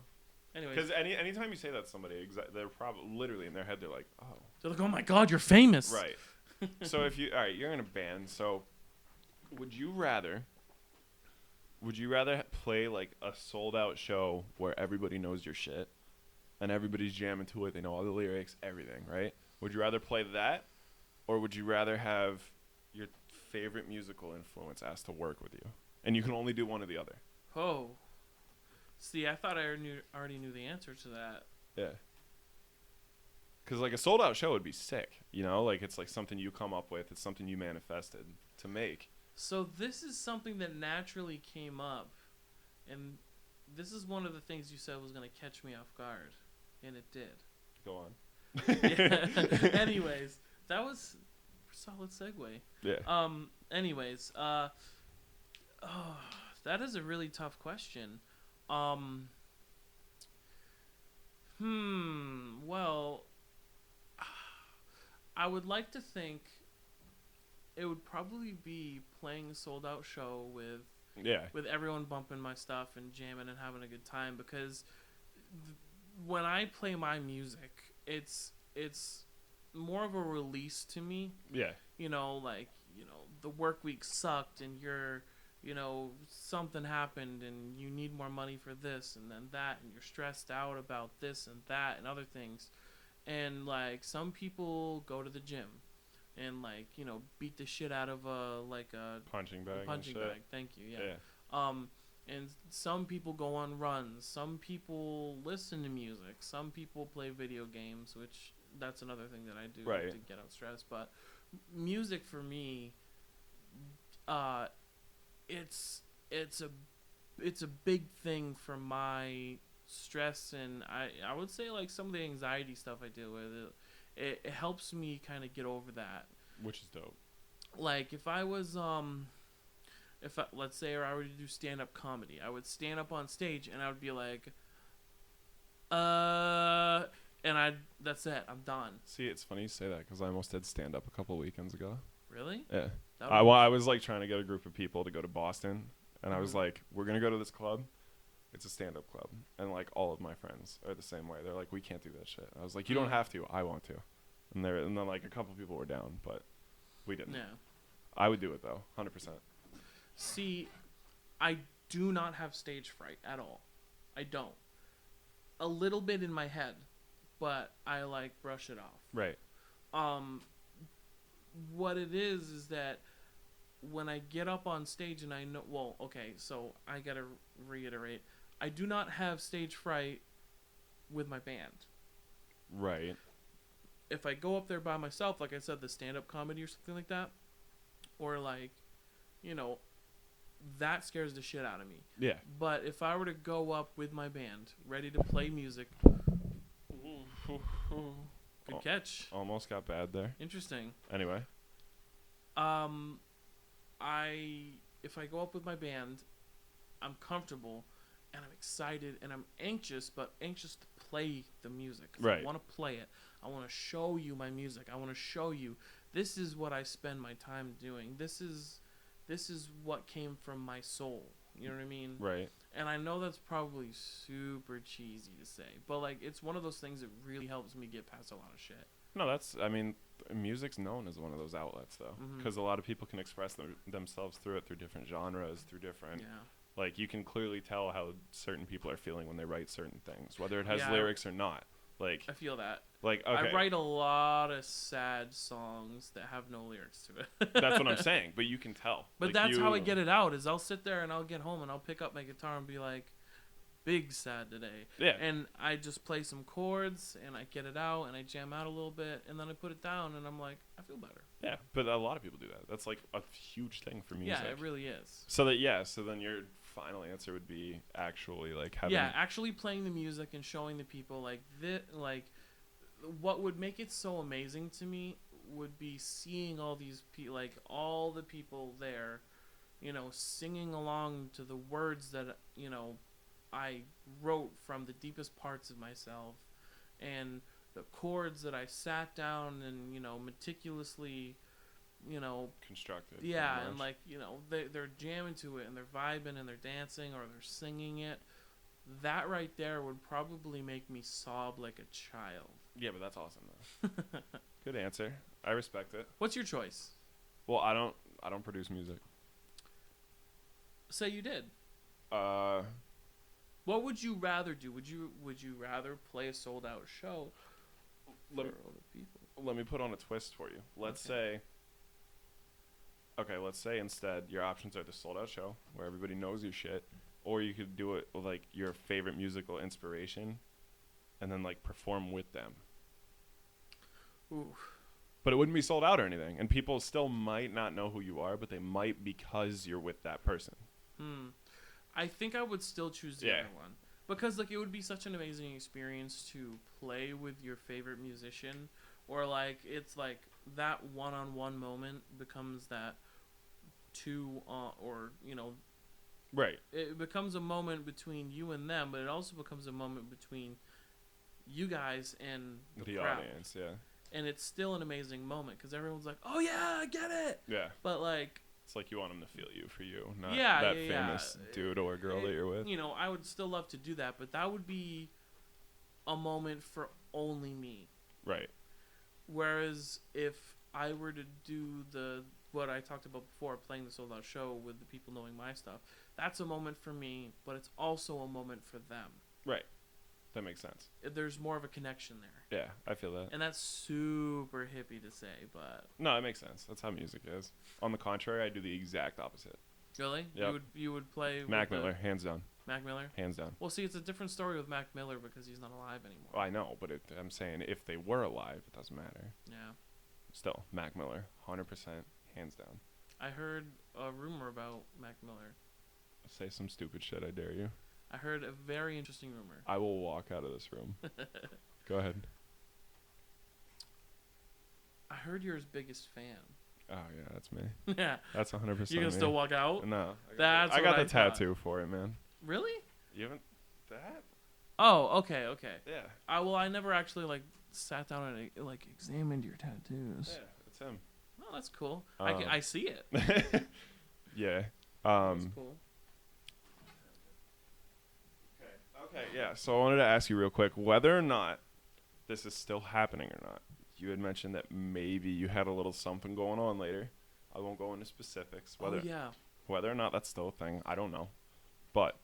Anyways. Because anytime you say that to somebody, they're probably literally in their head, they're like, oh. They're like, oh my God, you're famous. Right. So all right, you're in a band. So would you rather play like a sold out show where everybody knows your shit and everybody's jamming to it, they know all the lyrics, everything, right? Would you rather play that, or would you rather have your favorite musical influence asked to work with you, and you can only do one or the other? Oh. See, I thought I already knew the answer to that. Yeah. Because like a sold out show would be sick, you know? Like it's like something you come up with. It's something you manifested to make. So this is something that naturally came up, and this is one of the things you said was going to catch me off guard, and it did. Go on. Yeah. Anyways, that was a solid segue. Yeah. Anyways, that is a really tough question. Well, I would like to think it would probably be playing a sold out show with everyone bumping my stuff and jamming and having a good time, because when I play my music, it's more of a release to me. Yeah. The work week sucked and something happened and you need more money for this and then that, and you're stressed out about this and that and other things. And like some people go to the gym and beat the shit out of a punching bag. Thank you. Yeah. And some people go on runs. Some people listen to music. Some people play video games, which that's another thing that I do to get out stress. But music for me, it's a big thing for my stress, and I would say like some of the anxiety stuff I deal with. It helps me kind of get over that. Which is dope. Like if I was let's say I were to do stand-up comedy, I would stand up on stage and I would be like, and that's it, I'm done. See, it's funny you say that because I almost did stand up a couple weekends ago. Really? Yeah. I was like trying to get a group of people to go to Boston, and I was like, we're gonna go to this club. It's a stand-up club, and like all of my friends are the same way. They're like, we can't do that shit. I was like, you don't have to. I want to. And then like a couple people were down, but we didn't. Yeah. I would do it though, 100%. See, I do not have stage fright at all. I don't. A little bit in my head, but I like brush it off. Right. What it is that when I get up on stage and I know, well, okay, so I gotta reiterate, I do not have stage fright with my band. Right. If I go up there by myself, like I said, the stand-up comedy or something like that, or like, that scares the shit out of me. Yeah. But if I were to go up with my band, ready to play music, good catch. Almost got bad there. Interesting. Anyway. If I go up with my band, I'm comfortable and I'm excited and I'm anxious, but anxious to play the music. Right. I want to play it. I want to show you my music. I want to show you this is what I spend my time doing. This is what came from my soul. You know what I mean? Right. And I know that's probably super cheesy to say, but like it's one of those things that really helps me get past a lot of shit. No, music's known as one of those outlets though, because a lot of people can express themselves through it, through different genres, through different. Yeah. Like you can clearly tell how certain people are feeling when they write certain things, whether it has Yeah, lyrics or not. Like I feel that. Like okay. I write a lot of sad songs that have no lyrics to it. That's what I'm saying, but you can tell. But like that's how I get it out. Is I'll sit there and I'll get home and I'll pick up my guitar and be like, "Big sad today." Yeah. And I just play some chords and I get it out and I jam out a little bit and then I put it down and I'm like, I feel better. Yeah, but a lot of people do that. That's like a huge thing for music. Yeah, it really is. So then your final answer would be actually like having. Yeah, actually playing the music and showing the people like what would make it so amazing to me would be seeing all these like all the people there, singing along to the words that I wrote from the deepest parts of myself, and the chords that I sat down and meticulously, Constructed. yeah, and like they're jamming to it and they're vibing and they're dancing or they're singing it. That right there would probably make me sob like a child. Yeah, but that's awesome though. Good answer. I respect it. What's your choice? Well, I don't produce music. Say you did. What would you rather do? Would you rather play a sold out show for other people? Let me put on a twist for you. Let's say instead your options are the sold out show where everybody knows your shit, or you could do it with like your favorite musical inspiration and then like perform with them. Ooh. But it wouldn't be sold out or anything, and people still might not know who you are, but they might because you're with that person. I think I would still choose the other one because like it would be such an amazing experience to play with your favorite musician, or like it's like that one-on-one moment becomes that two or Right. it becomes a moment between you and them, but it also becomes a moment between you guys and the crowd. Audience. Yeah. And it's still an amazing moment because everyone's like, "Oh yeah, I get it." Yeah. But like, it's like you want them to feel you for you, not yeah, that yeah, famous dude or girl that you're with. I would still love to do that, but that would be a moment for only me. Right. Whereas if I were to do what I talked about before, playing the sold out show with the people knowing my stuff, that's a moment for me, but it's also a moment for them. Right. That makes sense. There's more of a connection there. Yeah, I feel that. And that's super hippie to say, but No, it makes sense. That's how music is. On the contrary, I do the exact opposite. really, Yep. you would play Mac with Miller, hands down. Mac Miller. Hands down. Well, see, it's a different story with Mac Miller because he's not alive anymore. Well, I know, but I'm saying if they were alive, it doesn't matter. Yeah. Still, Mac Miller, 100%, hands down. I heard a rumor about Mac Miller. Say some stupid shit, I dare you. I heard a very interesting rumor. I will walk out of this room. Go ahead. I heard you're his biggest fan. Oh, yeah, that's me. Yeah. That's 100% You gonna me. still walk out? No. That's I got what the I thought. tattoo for it, man. Really? You haven't... That? Oh, okay. Yeah. Well, I never actually like sat down and like examined your tattoos. Yeah, it's him. Oh, that's cool. I see it. Yeah. That's cool. Okay, yeah. So I wanted to ask you real quick whether or not this is still happening or not. You had mentioned that maybe you had a little something going on later. I won't go into specifics. Whether or not that's still a thing, I don't know. But,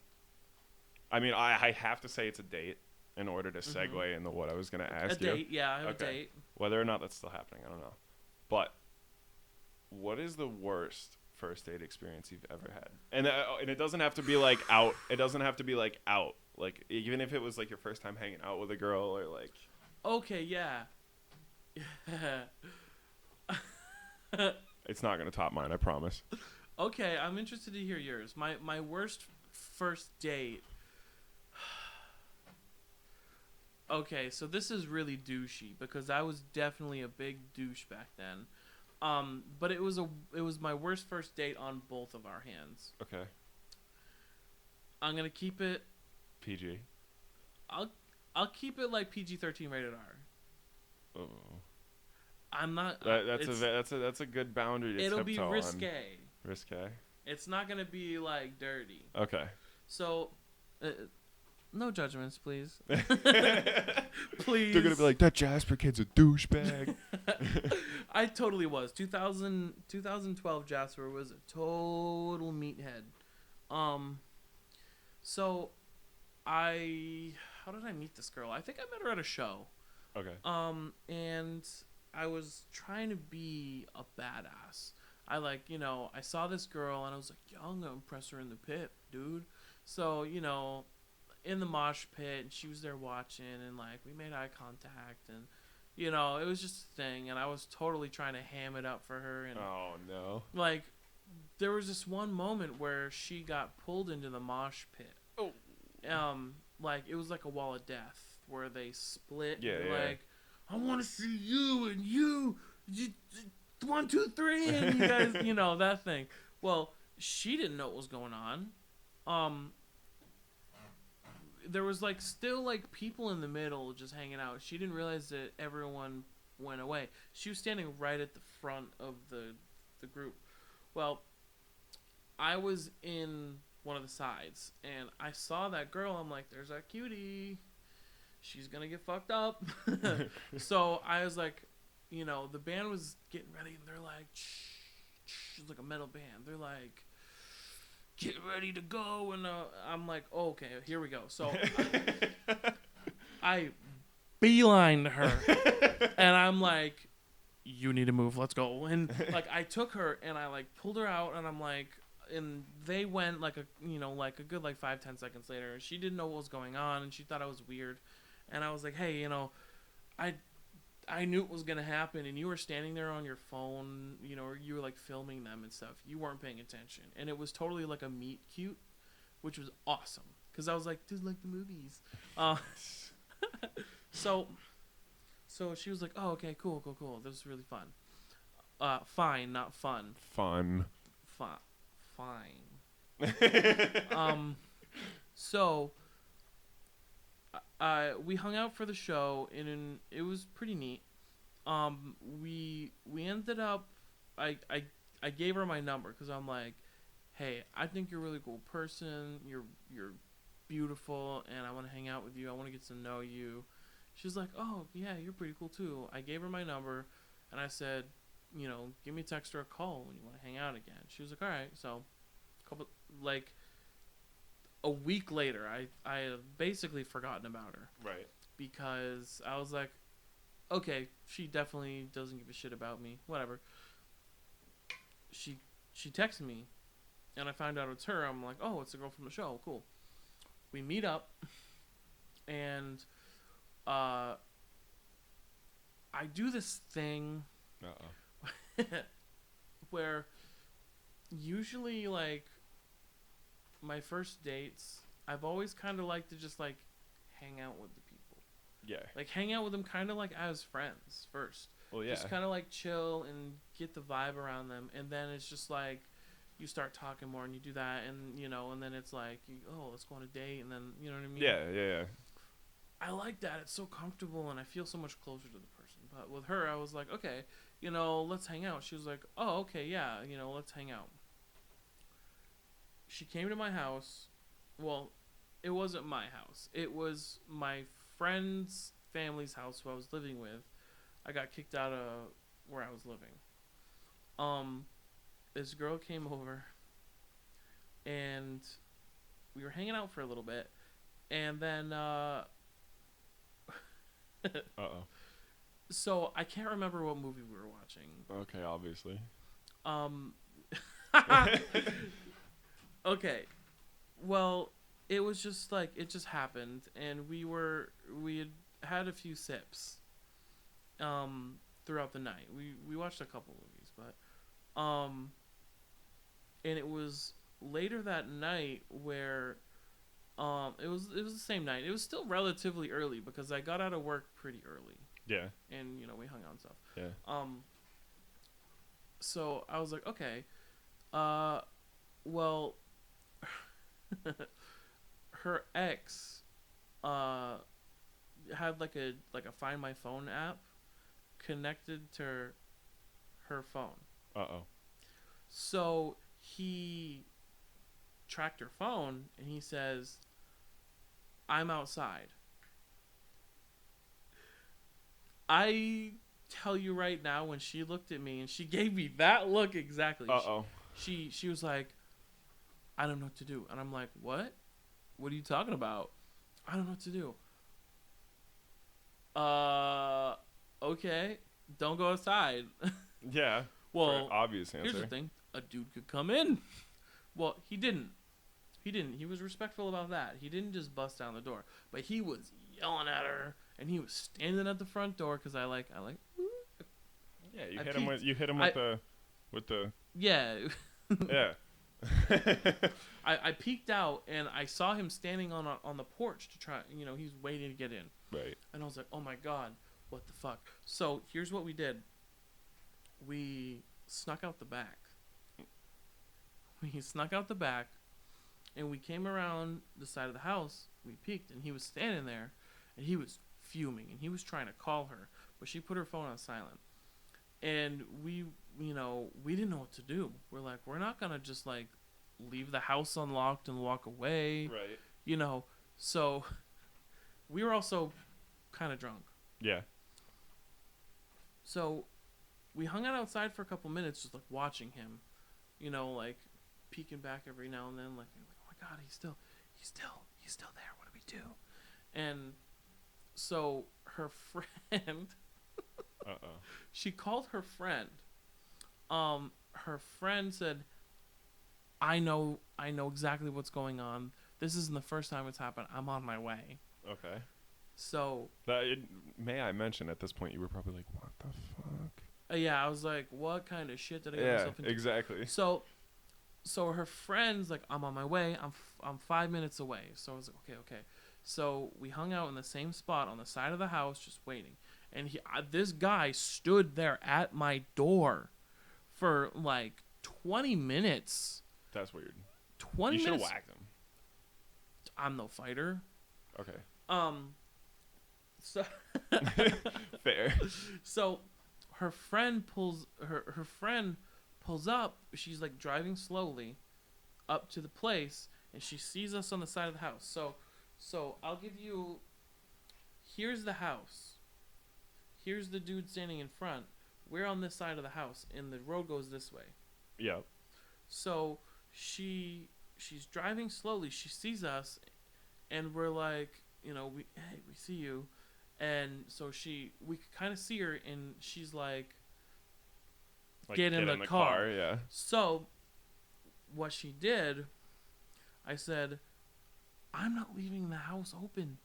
I mean, I have to say it's a date in order to segue into what I was going to ask you. A date, yeah, I have a date. Whether or not that's still happening, I don't know. But, what is the worst first date experience you've ever had? And it doesn't have to be like out. It doesn't have to be like out. Like, even if it was like your first time hanging out with a girl or like... Okay, yeah. It's not going to top mine, I promise. Okay, I'm interested to hear yours. My worst first date. Okay, so this is really douchey because I was definitely a big douche back then. But it was my worst first date on both of our hands. Okay. I'm gonna keep it PG. I'll keep it like PG-13 rated R. Oh. I'm not. That's a good boundary to it'll be tiptoe risque. on. Risque. It's not gonna be like dirty. Okay. So, no judgments, please. Please. They're gonna be like, that Jasper kid's a douchebag. I totally was. 2012 Jasper was a total meathead. So, how did I meet this girl? I think I met her at a show. Okay. And I was trying to be a badass. I saw this girl and I was like, yo, I'm gonna impress her in the pit, dude. So, in the mosh pit, and she was there watching, and like we made eye contact, and it was just a thing, and I was totally trying to ham it up for her, and oh no. like there was this one moment where she got pulled into the mosh pit. Oh. Like it was like a wall of death where they split. Yeah, and yeah. Like, I want to see you and you 1, 2, 3, and you guys, that thing. Well, she didn't know what was going on. There was still people in the middle just hanging out. She didn't realize that everyone went away. She was standing right at the front of the group. Well, I was in one of the sides, and I saw that girl. I'm like, there's that cutie. She's gonna get fucked up. So I was like, the band was getting ready, and they're like, shh. It's like a metal band. They're like, get ready to go, and I'm like, oh, okay, here we go. So I beelined her, and I'm like, you need to move, let's go. And I took her and I pulled her out, and I'm like, and they went a good 5-10 seconds later. She didn't know what was going on, and she thought I was weird, and I was like, hey, I knew it was gonna happen, and you were standing there on your phone, or you were filming them and stuff. You weren't paying attention, and it was totally a meet cute, which was awesome because I was like, just like the movies. So she was like, oh, okay, cool. This is really fun. Fine, not fun. Fun. Fine. So we hung out for the show, and it was pretty neat. We ended up, I gave her my number because I'm like, hey, I think you're a really cool person. You're beautiful, and I want to hang out with you. I want to get to know you. She's like, oh yeah, you're pretty cool too. I gave her my number, and I said, give me a text or a call when you want to hang out again. She was like, all right. So, a week later, I had basically forgotten about her. Right. Because I was like, okay, she definitely doesn't give a shit about me. Whatever. She texted me, and I found out it's her. I'm like, oh, it's the girl from the show. Cool. We meet up, and I do this thing where usually my first dates, I've always kind of liked to just hang out with the people. Yeah. Hang out with them kind of as friends first. Well, yeah. Just kind of chill and get the vibe around them, and then it's just you start talking more, and you do that, and and then it's let's go on a date, and then you know what I mean. Yeah. I like that. It's so comfortable, and I feel so much closer to the person. But with her, I was like, okay, let's hang out. She was like, oh, okay, yeah, let's hang out. She came to my house. Well, it wasn't my house. It was my friend's family's house who I was living with. I got kicked out of where I was living. This girl came over, and we were hanging out for a little bit, and then so I can't remember what movie we were watching. Okay, obviously. Okay. Well, it was just it just happened, and we had a few sips throughout the night. We watched a couple movies, but and it was later that night where it was the same night. It was still relatively early because I got out of work pretty early. Yeah. And we hung out and stuff. Yeah. So I was like, okay, well, her ex had a Find My Phone app connected to her phone. So he tracked her phone, and he says, I'm outside. I tell you right now, when she looked at me, and she gave me that look exactly. She was like, I don't know what to do. And I'm like, what? What are you talking about? I don't know what to do. Okay. Don't go outside. Yeah. Well, obvious answer. Here's the thing. A dude could come in. Well, he didn't. He was respectful about that. He didn't just bust down the door. But he was yelling at her, and he was standing at the front door because I like. Yeah, you hit him with the. Yeah. Yeah. I peeked out, and I saw him standing on the porch to try. He's waiting to get in. Right. And I was like, oh my god, what the fuck? So here's what we did. we snuck out the back. We snuck out the back, and we came around the side of the house. We peeked, and he was standing there, and he was fuming, and he was trying to call her, but she put her phone on silent. And we didn't know what to do. We're like, we're not gonna just like leave the house unlocked and walk away, Right. So we were also kind of drunk. Yeah. So we hung out outside for a couple minutes, just like watching him, like peeking back every now and then, like, oh my god, he's still there. What do we do? And so her friend, she called her friend. Her friend said, I know exactly what's going on. This isn't the first time it's happened. I'm on my way. Okay. So may I mention at this point you were probably like, what the fuck? Yeah, I was like, what kind of shit did I get myself into? Yeah, exactly. So her friend's like, I'm on my way. I'm 5 minutes away. So I was like, okay. So we hung out in the same spot on the side of the house, just waiting. And this guy stood there at my door for like 20 minutes. That's weird. 20 minutes. You should minutes. have whacked him. I'm no fighter. Okay. So fair. So her friend pulls up. She's like driving slowly up to the place, and she sees us on the side of the house. So I'll give you. Here's the house. Here's the dude standing in front. We're on this side of the house, and the road goes this way. Yep. So she's driving slowly. She sees us, and we're like, we see you, and so we kind of see her, and she's like get in the car. Yeah. So what she did, I said, I'm not leaving the house open.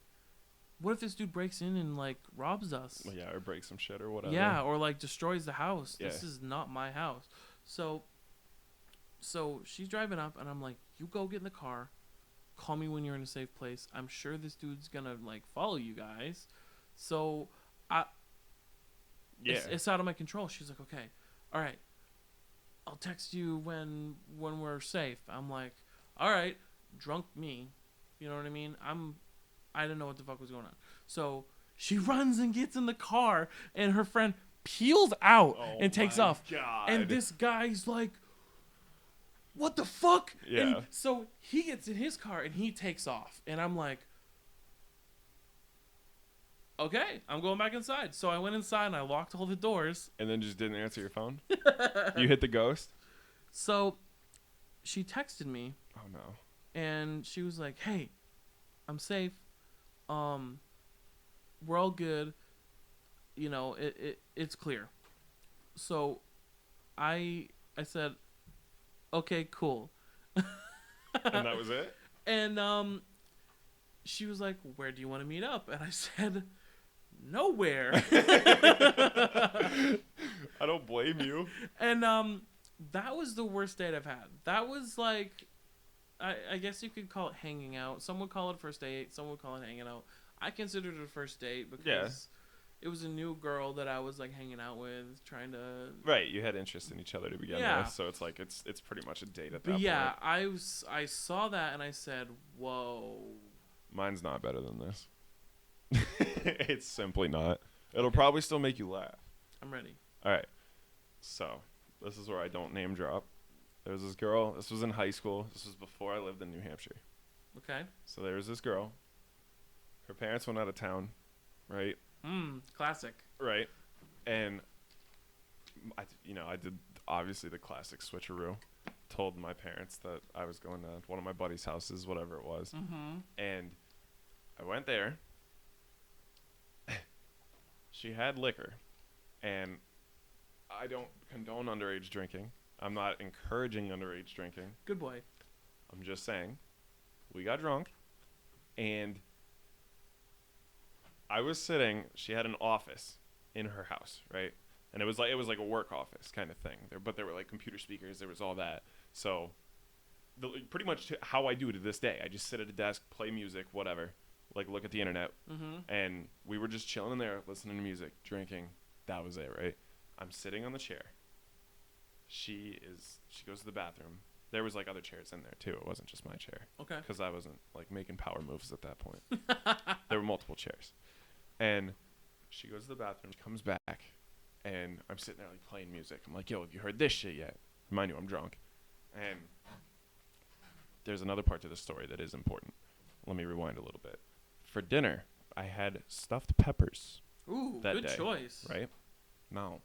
What if this dude breaks in and like robs us? Well, yeah, or breaks some shit or whatever. Yeah, or like destroys the house. Yeah. This is not my house. So she's driving up, and I'm like, you go get in the car. Call me when you're in a safe place. I'm sure this dude's gonna like follow you guys. So it's out of my control. She's like, okay, all right, I'll text you when we're safe. I'm like, all right, drunk me, you know what I mean? I didn't know what the fuck was going on. So she runs and gets in the car, and her friend peels out and takes off. God. And this guy's like, what the fuck? Yeah. And so he gets in his car and he takes off. And I'm like, okay, I'm going back inside. So I went inside and I locked all the doors. And then just didn't answer your phone? You hit the ghost? So she texted me. Oh, no. And she was like, hey, I'm safe. We're all good. It's clear. So I said, okay, cool. And that was it? And she was like, where do you want to meet up? And I said, nowhere. I don't blame you. And that was the worst date I've had. That was like, I guess you could call it hanging out. Some would call it a first date. Some would call it hanging out. I considered it a first date because it was a new girl that I was like hanging out with, trying to. Right, you had interest in each other to begin with, so it's like it's pretty much a date at that point. Yeah, I saw that and I said, "Whoa." Mine's not better than this. It's simply not. It'll probably still make you laugh. I'm ready. All right. So, this is where I don't name drop. There was this girl. This was in high school. This was before I lived in New Hampshire. Okay. So there was this girl. Her parents went out of town, right? Classic. Right. And I did obviously the classic switcheroo. Told my parents that I was going to one of my buddy's houses, whatever it was. Mm-hmm. And I went there. She had liquor. And I don't condone underage drinking. I'm not encouraging underage drinking. Good boy. I'm just saying. We got drunk. And I was sitting, she had an office in her house, right? And it was like a work office kind of thing. But there were like computer speakers, there was all that. So pretty much how I do to this day. I just sit at a desk, play music, whatever, like look at the internet. Mm-hmm. And we were just chilling in there, listening to music, drinking. That was it, right? I'm sitting on the chair. She goes to the bathroom. There was like other chairs in there too. It wasn't just my chair. Okay. Because I wasn't like making power moves at that point. There were multiple chairs. And she goes to the bathroom, comes back, and I'm sitting there like playing music. I'm like, yo, have you heard this shit yet? Mind you, I'm drunk. And there's another part to the story that is important. Let me rewind a little bit. For dinner, I had stuffed peppers. Ooh, that good day, choice. Right? No.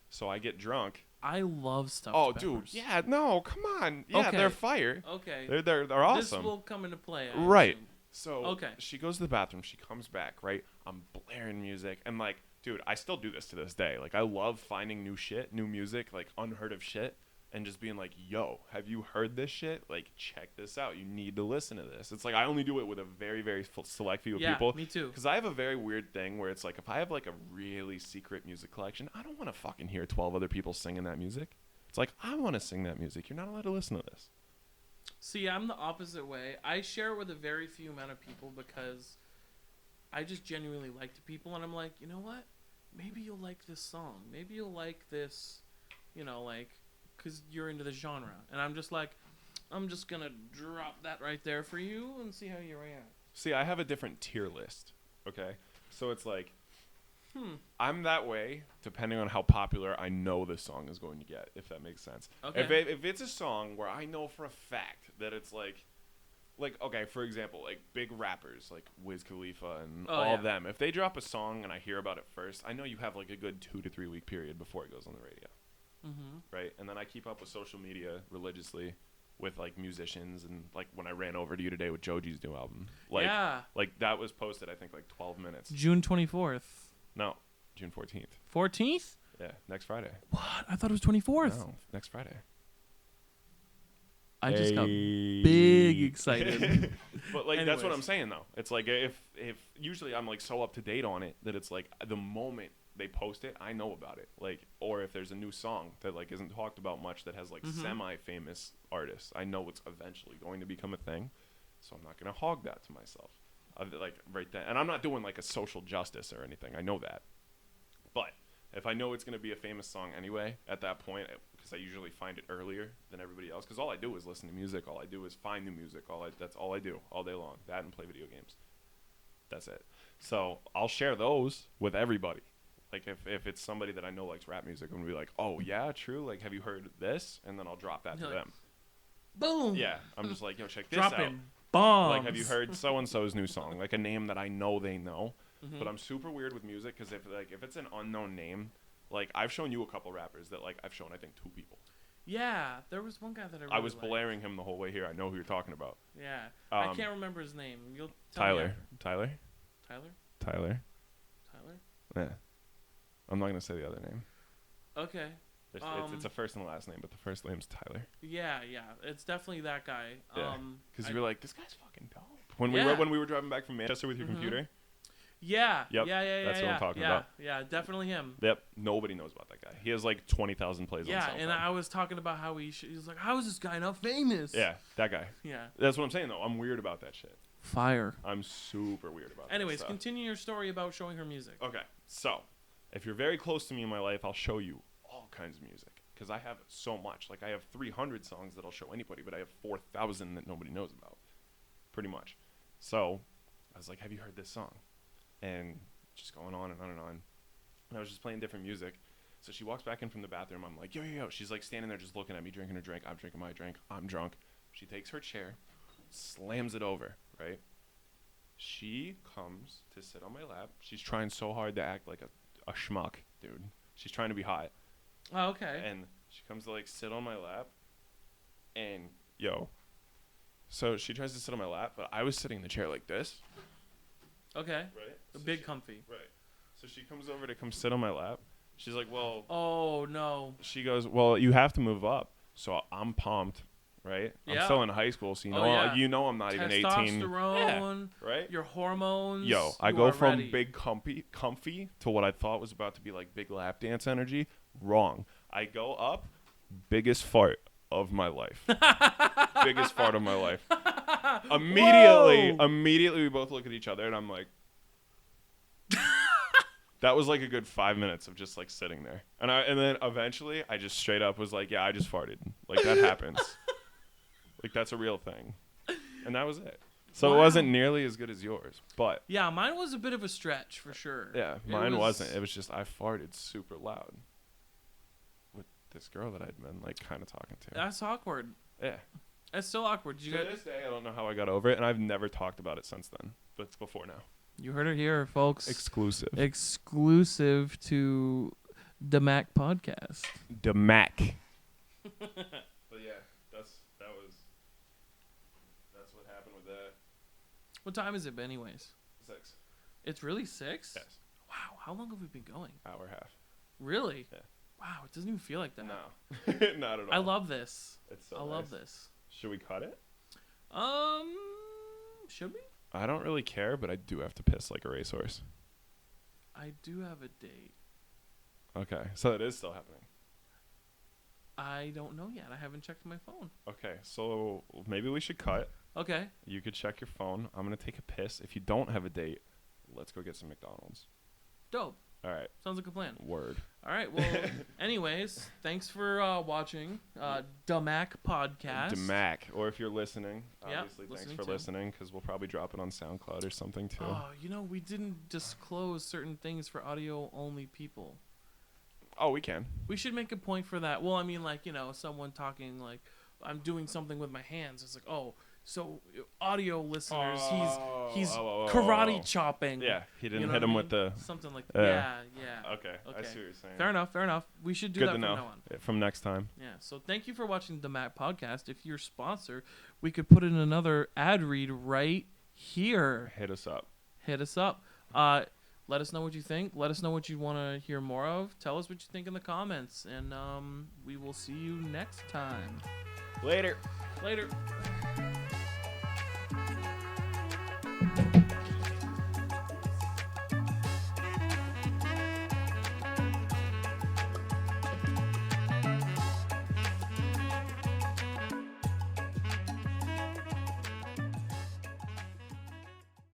So I get drunk. I love stuffed peppers. Dude, yeah, no, come on. Yeah, Okay. they're fire. Okay. They're awesome. This will come into play. I Right. assume. So Okay. she goes to the bathroom. She comes back, right? I'm blaring music. And, like, dude, I still do this to this day. Like, I love finding new shit, new music, like, unheard of shit, and just being like, yo, have you heard this shit? Like, check this out. You need to listen to this. It's like I only do it with a very, very select few people. Yeah, me too. Because I have a very weird thing where it's like if I have, like, a really secret music collection, I don't want to fucking hear 12 other people singing that music. It's like, I want to sing that music. You're not allowed to listen to this. See, I'm the opposite way. I share it with a very few amount of people because I just genuinely like the people, and I'm like, you know what? Maybe you'll like this song. Maybe you'll like this, like, because you're into the genre. And I'm just like, I'm just going to drop that right there for you and see how you react. See, I have a different tier list, okay? So it's like, I'm that way depending on how popular I know this song is going to get, if that makes sense. Okay. If it's a song where I know for a fact that it's like, okay, for example, like big rappers like Wiz Khalifa and all of them, if they drop a song and I hear about it first, I know you have like a good 2 to 3 week period before it goes on the radio. Mm-hmm. Right? And then I keep up with social media religiously with like musicians, and like when I ran over to you today with Joji's new album. Like, like that was posted I think like 12 minutes. June 24th. No, June 14th. 14th? Yeah, next Friday. What? I thought it was 24th. No, next Friday. I just got big excited. But like Anyways. that's what I'm saying though. It's like if usually I'm like so up to date on it that it's like the moment they post it, I know about it. Like, or if there's a new song that like isn't talked about much that has like semi-famous artists, I know it's eventually going to become a thing. So I'm not gonna hog that to myself. Like right then, and I'm not doing like a social justice or anything. I know that, but if I know it's gonna be a famous song anyway, at that point, because I usually find it earlier than everybody else. Because all I do is listen to music. All I do is find new music. That's all I do all day long. That and play video games. That's it. So I'll share those with everybody. Like if it's somebody that I know likes rap music, I'm gonna be like, oh yeah, true. Like, have you heard this? And then I'll drop that to them. Boom. Yeah, I'm just like, yo, check this out. Dropping bombs. Like, have you heard so and so's new song? Like a name that I know they know. But I'm super weird with music because if it's an unknown name, like I've shown you a couple rappers that like I've shown I think 2 people. Yeah, there was one guy that I really I was liked. blaring him the whole way here. I know who you're talking about. Yeah, I can't remember his name. You'll tell Tyler. me. Tyler. Tyler. Yeah. I'm not gonna say the other name. Okay. It's a first and last name, but the first name's Tyler. Yeah, it's definitely that guy. Yeah. Because you were like, this guy's fucking dope. When we were driving back from Manchester with your computer. Yeah. Yep. Yeah. That's what I'm talking about. Yeah, definitely him. Yep. Nobody knows about that guy. He has like 20,000 plays on SoundCloud. Yeah, and I was talking about how he was like, how is this guy not famous? Yeah, that guy. Yeah. That's what I'm saying though. I'm weird about that shit. Fire. I'm super weird about that Anyways, stuff. continue your story about showing her music. Okay, so if you're very close to me in my life, I'll show you all kinds of music because I have so much. Like I have 300 songs that I'll show anybody, but I have 4,000 that nobody knows about, pretty much. So I was like, have you heard this song? And just going on and on and on. And I was just playing different music. So she walks back in from the bathroom. I'm like, yo. She's like standing there just looking at me, drinking her drink. I'm drinking my drink. I'm drunk. She takes her chair, slams it over, right? She comes to sit on my lap. She's trying so hard to act like a schmuck, dude. She's trying to be hot. Oh, okay. And she comes to like sit on my lap. And so she tries to sit on my lap, but I was sitting in the chair like this. Okay. Right? A big comfy. Right. So she comes over to come sit on my lap. She's like, well. Oh, no. She goes, well, you have to move up. So I'm pumped, right? Yeah. I'm still in high school, so you know I'm not even 18. Testosterone. Yeah, right? Your hormones. I go from ready. big comfy to what I thought was about to be like big lap dance energy. Wrong. I go up, biggest fart of my life. Biggest fart of my life. Immediately we both look at each other and I'm like, That was like a good 5 minutes of just like sitting there. And then eventually I just straight up was like, yeah, I just farted. Like that happens. Like that's a real thing. And that was it. So Wow. it wasn't nearly as good as yours, but Yeah, mine was a bit of a stretch for sure. yeah, mine wasn't. It was just I farted super loud with this girl that I'd been like kind of talking to. That's awkward. Yeah. That's still awkward. To this day, I don't know how I got over it, and I've never talked about it since then. But it's before now. You heard it here, folks. Exclusive. Exclusive to the Macc podcast. The Macc. But yeah, that's what happened with that. What time is it, anyways? 6. It's really 6? Yes. Wow, how long have we been going? Hour and a half. Really? Yeah. Wow, it doesn't even feel like that. No. Not at all. I love this. It's so I nice. love this. Should we cut it? Should we? I don't really care, but I do have to piss like a racehorse. I do have a date. Okay, so it is still happening. I don't know yet. I haven't checked my phone. Okay, so maybe we should cut. Okay. You could check your phone. I'm going to take a piss. If you don't have a date, let's go get some McDonald's. Dope. All right. Sounds like a plan. Word. All right. Well, anyways, thanks for watching the Macc podcast. The Macc. Or if you're listening, Yep, obviously, thanks listening for too. listening because we'll probably drop it on SoundCloud or something too. Oh, we didn't disclose certain things for audio-only people. Oh, we can. We should make a point for that. Well, I mean, like, someone talking like, I'm doing something with my hands. It's like, oh, so audio listeners, he's karate chopping. Yeah, he didn't You know hit what I him with mean? the... Something like that. Yeah. Okay, I see what you're saying. Fair enough. We should do Good that to from know. now on. Yeah, from next time. Yeah. So thank you for watching the Macc podcast. If you're a sponsor, we could put in another ad read right here. Hit us up. Hit us up. Let us know what you think. Let us know what you want to hear more of. Tell us what you think in the comments. And we will see you next time. Later. Later.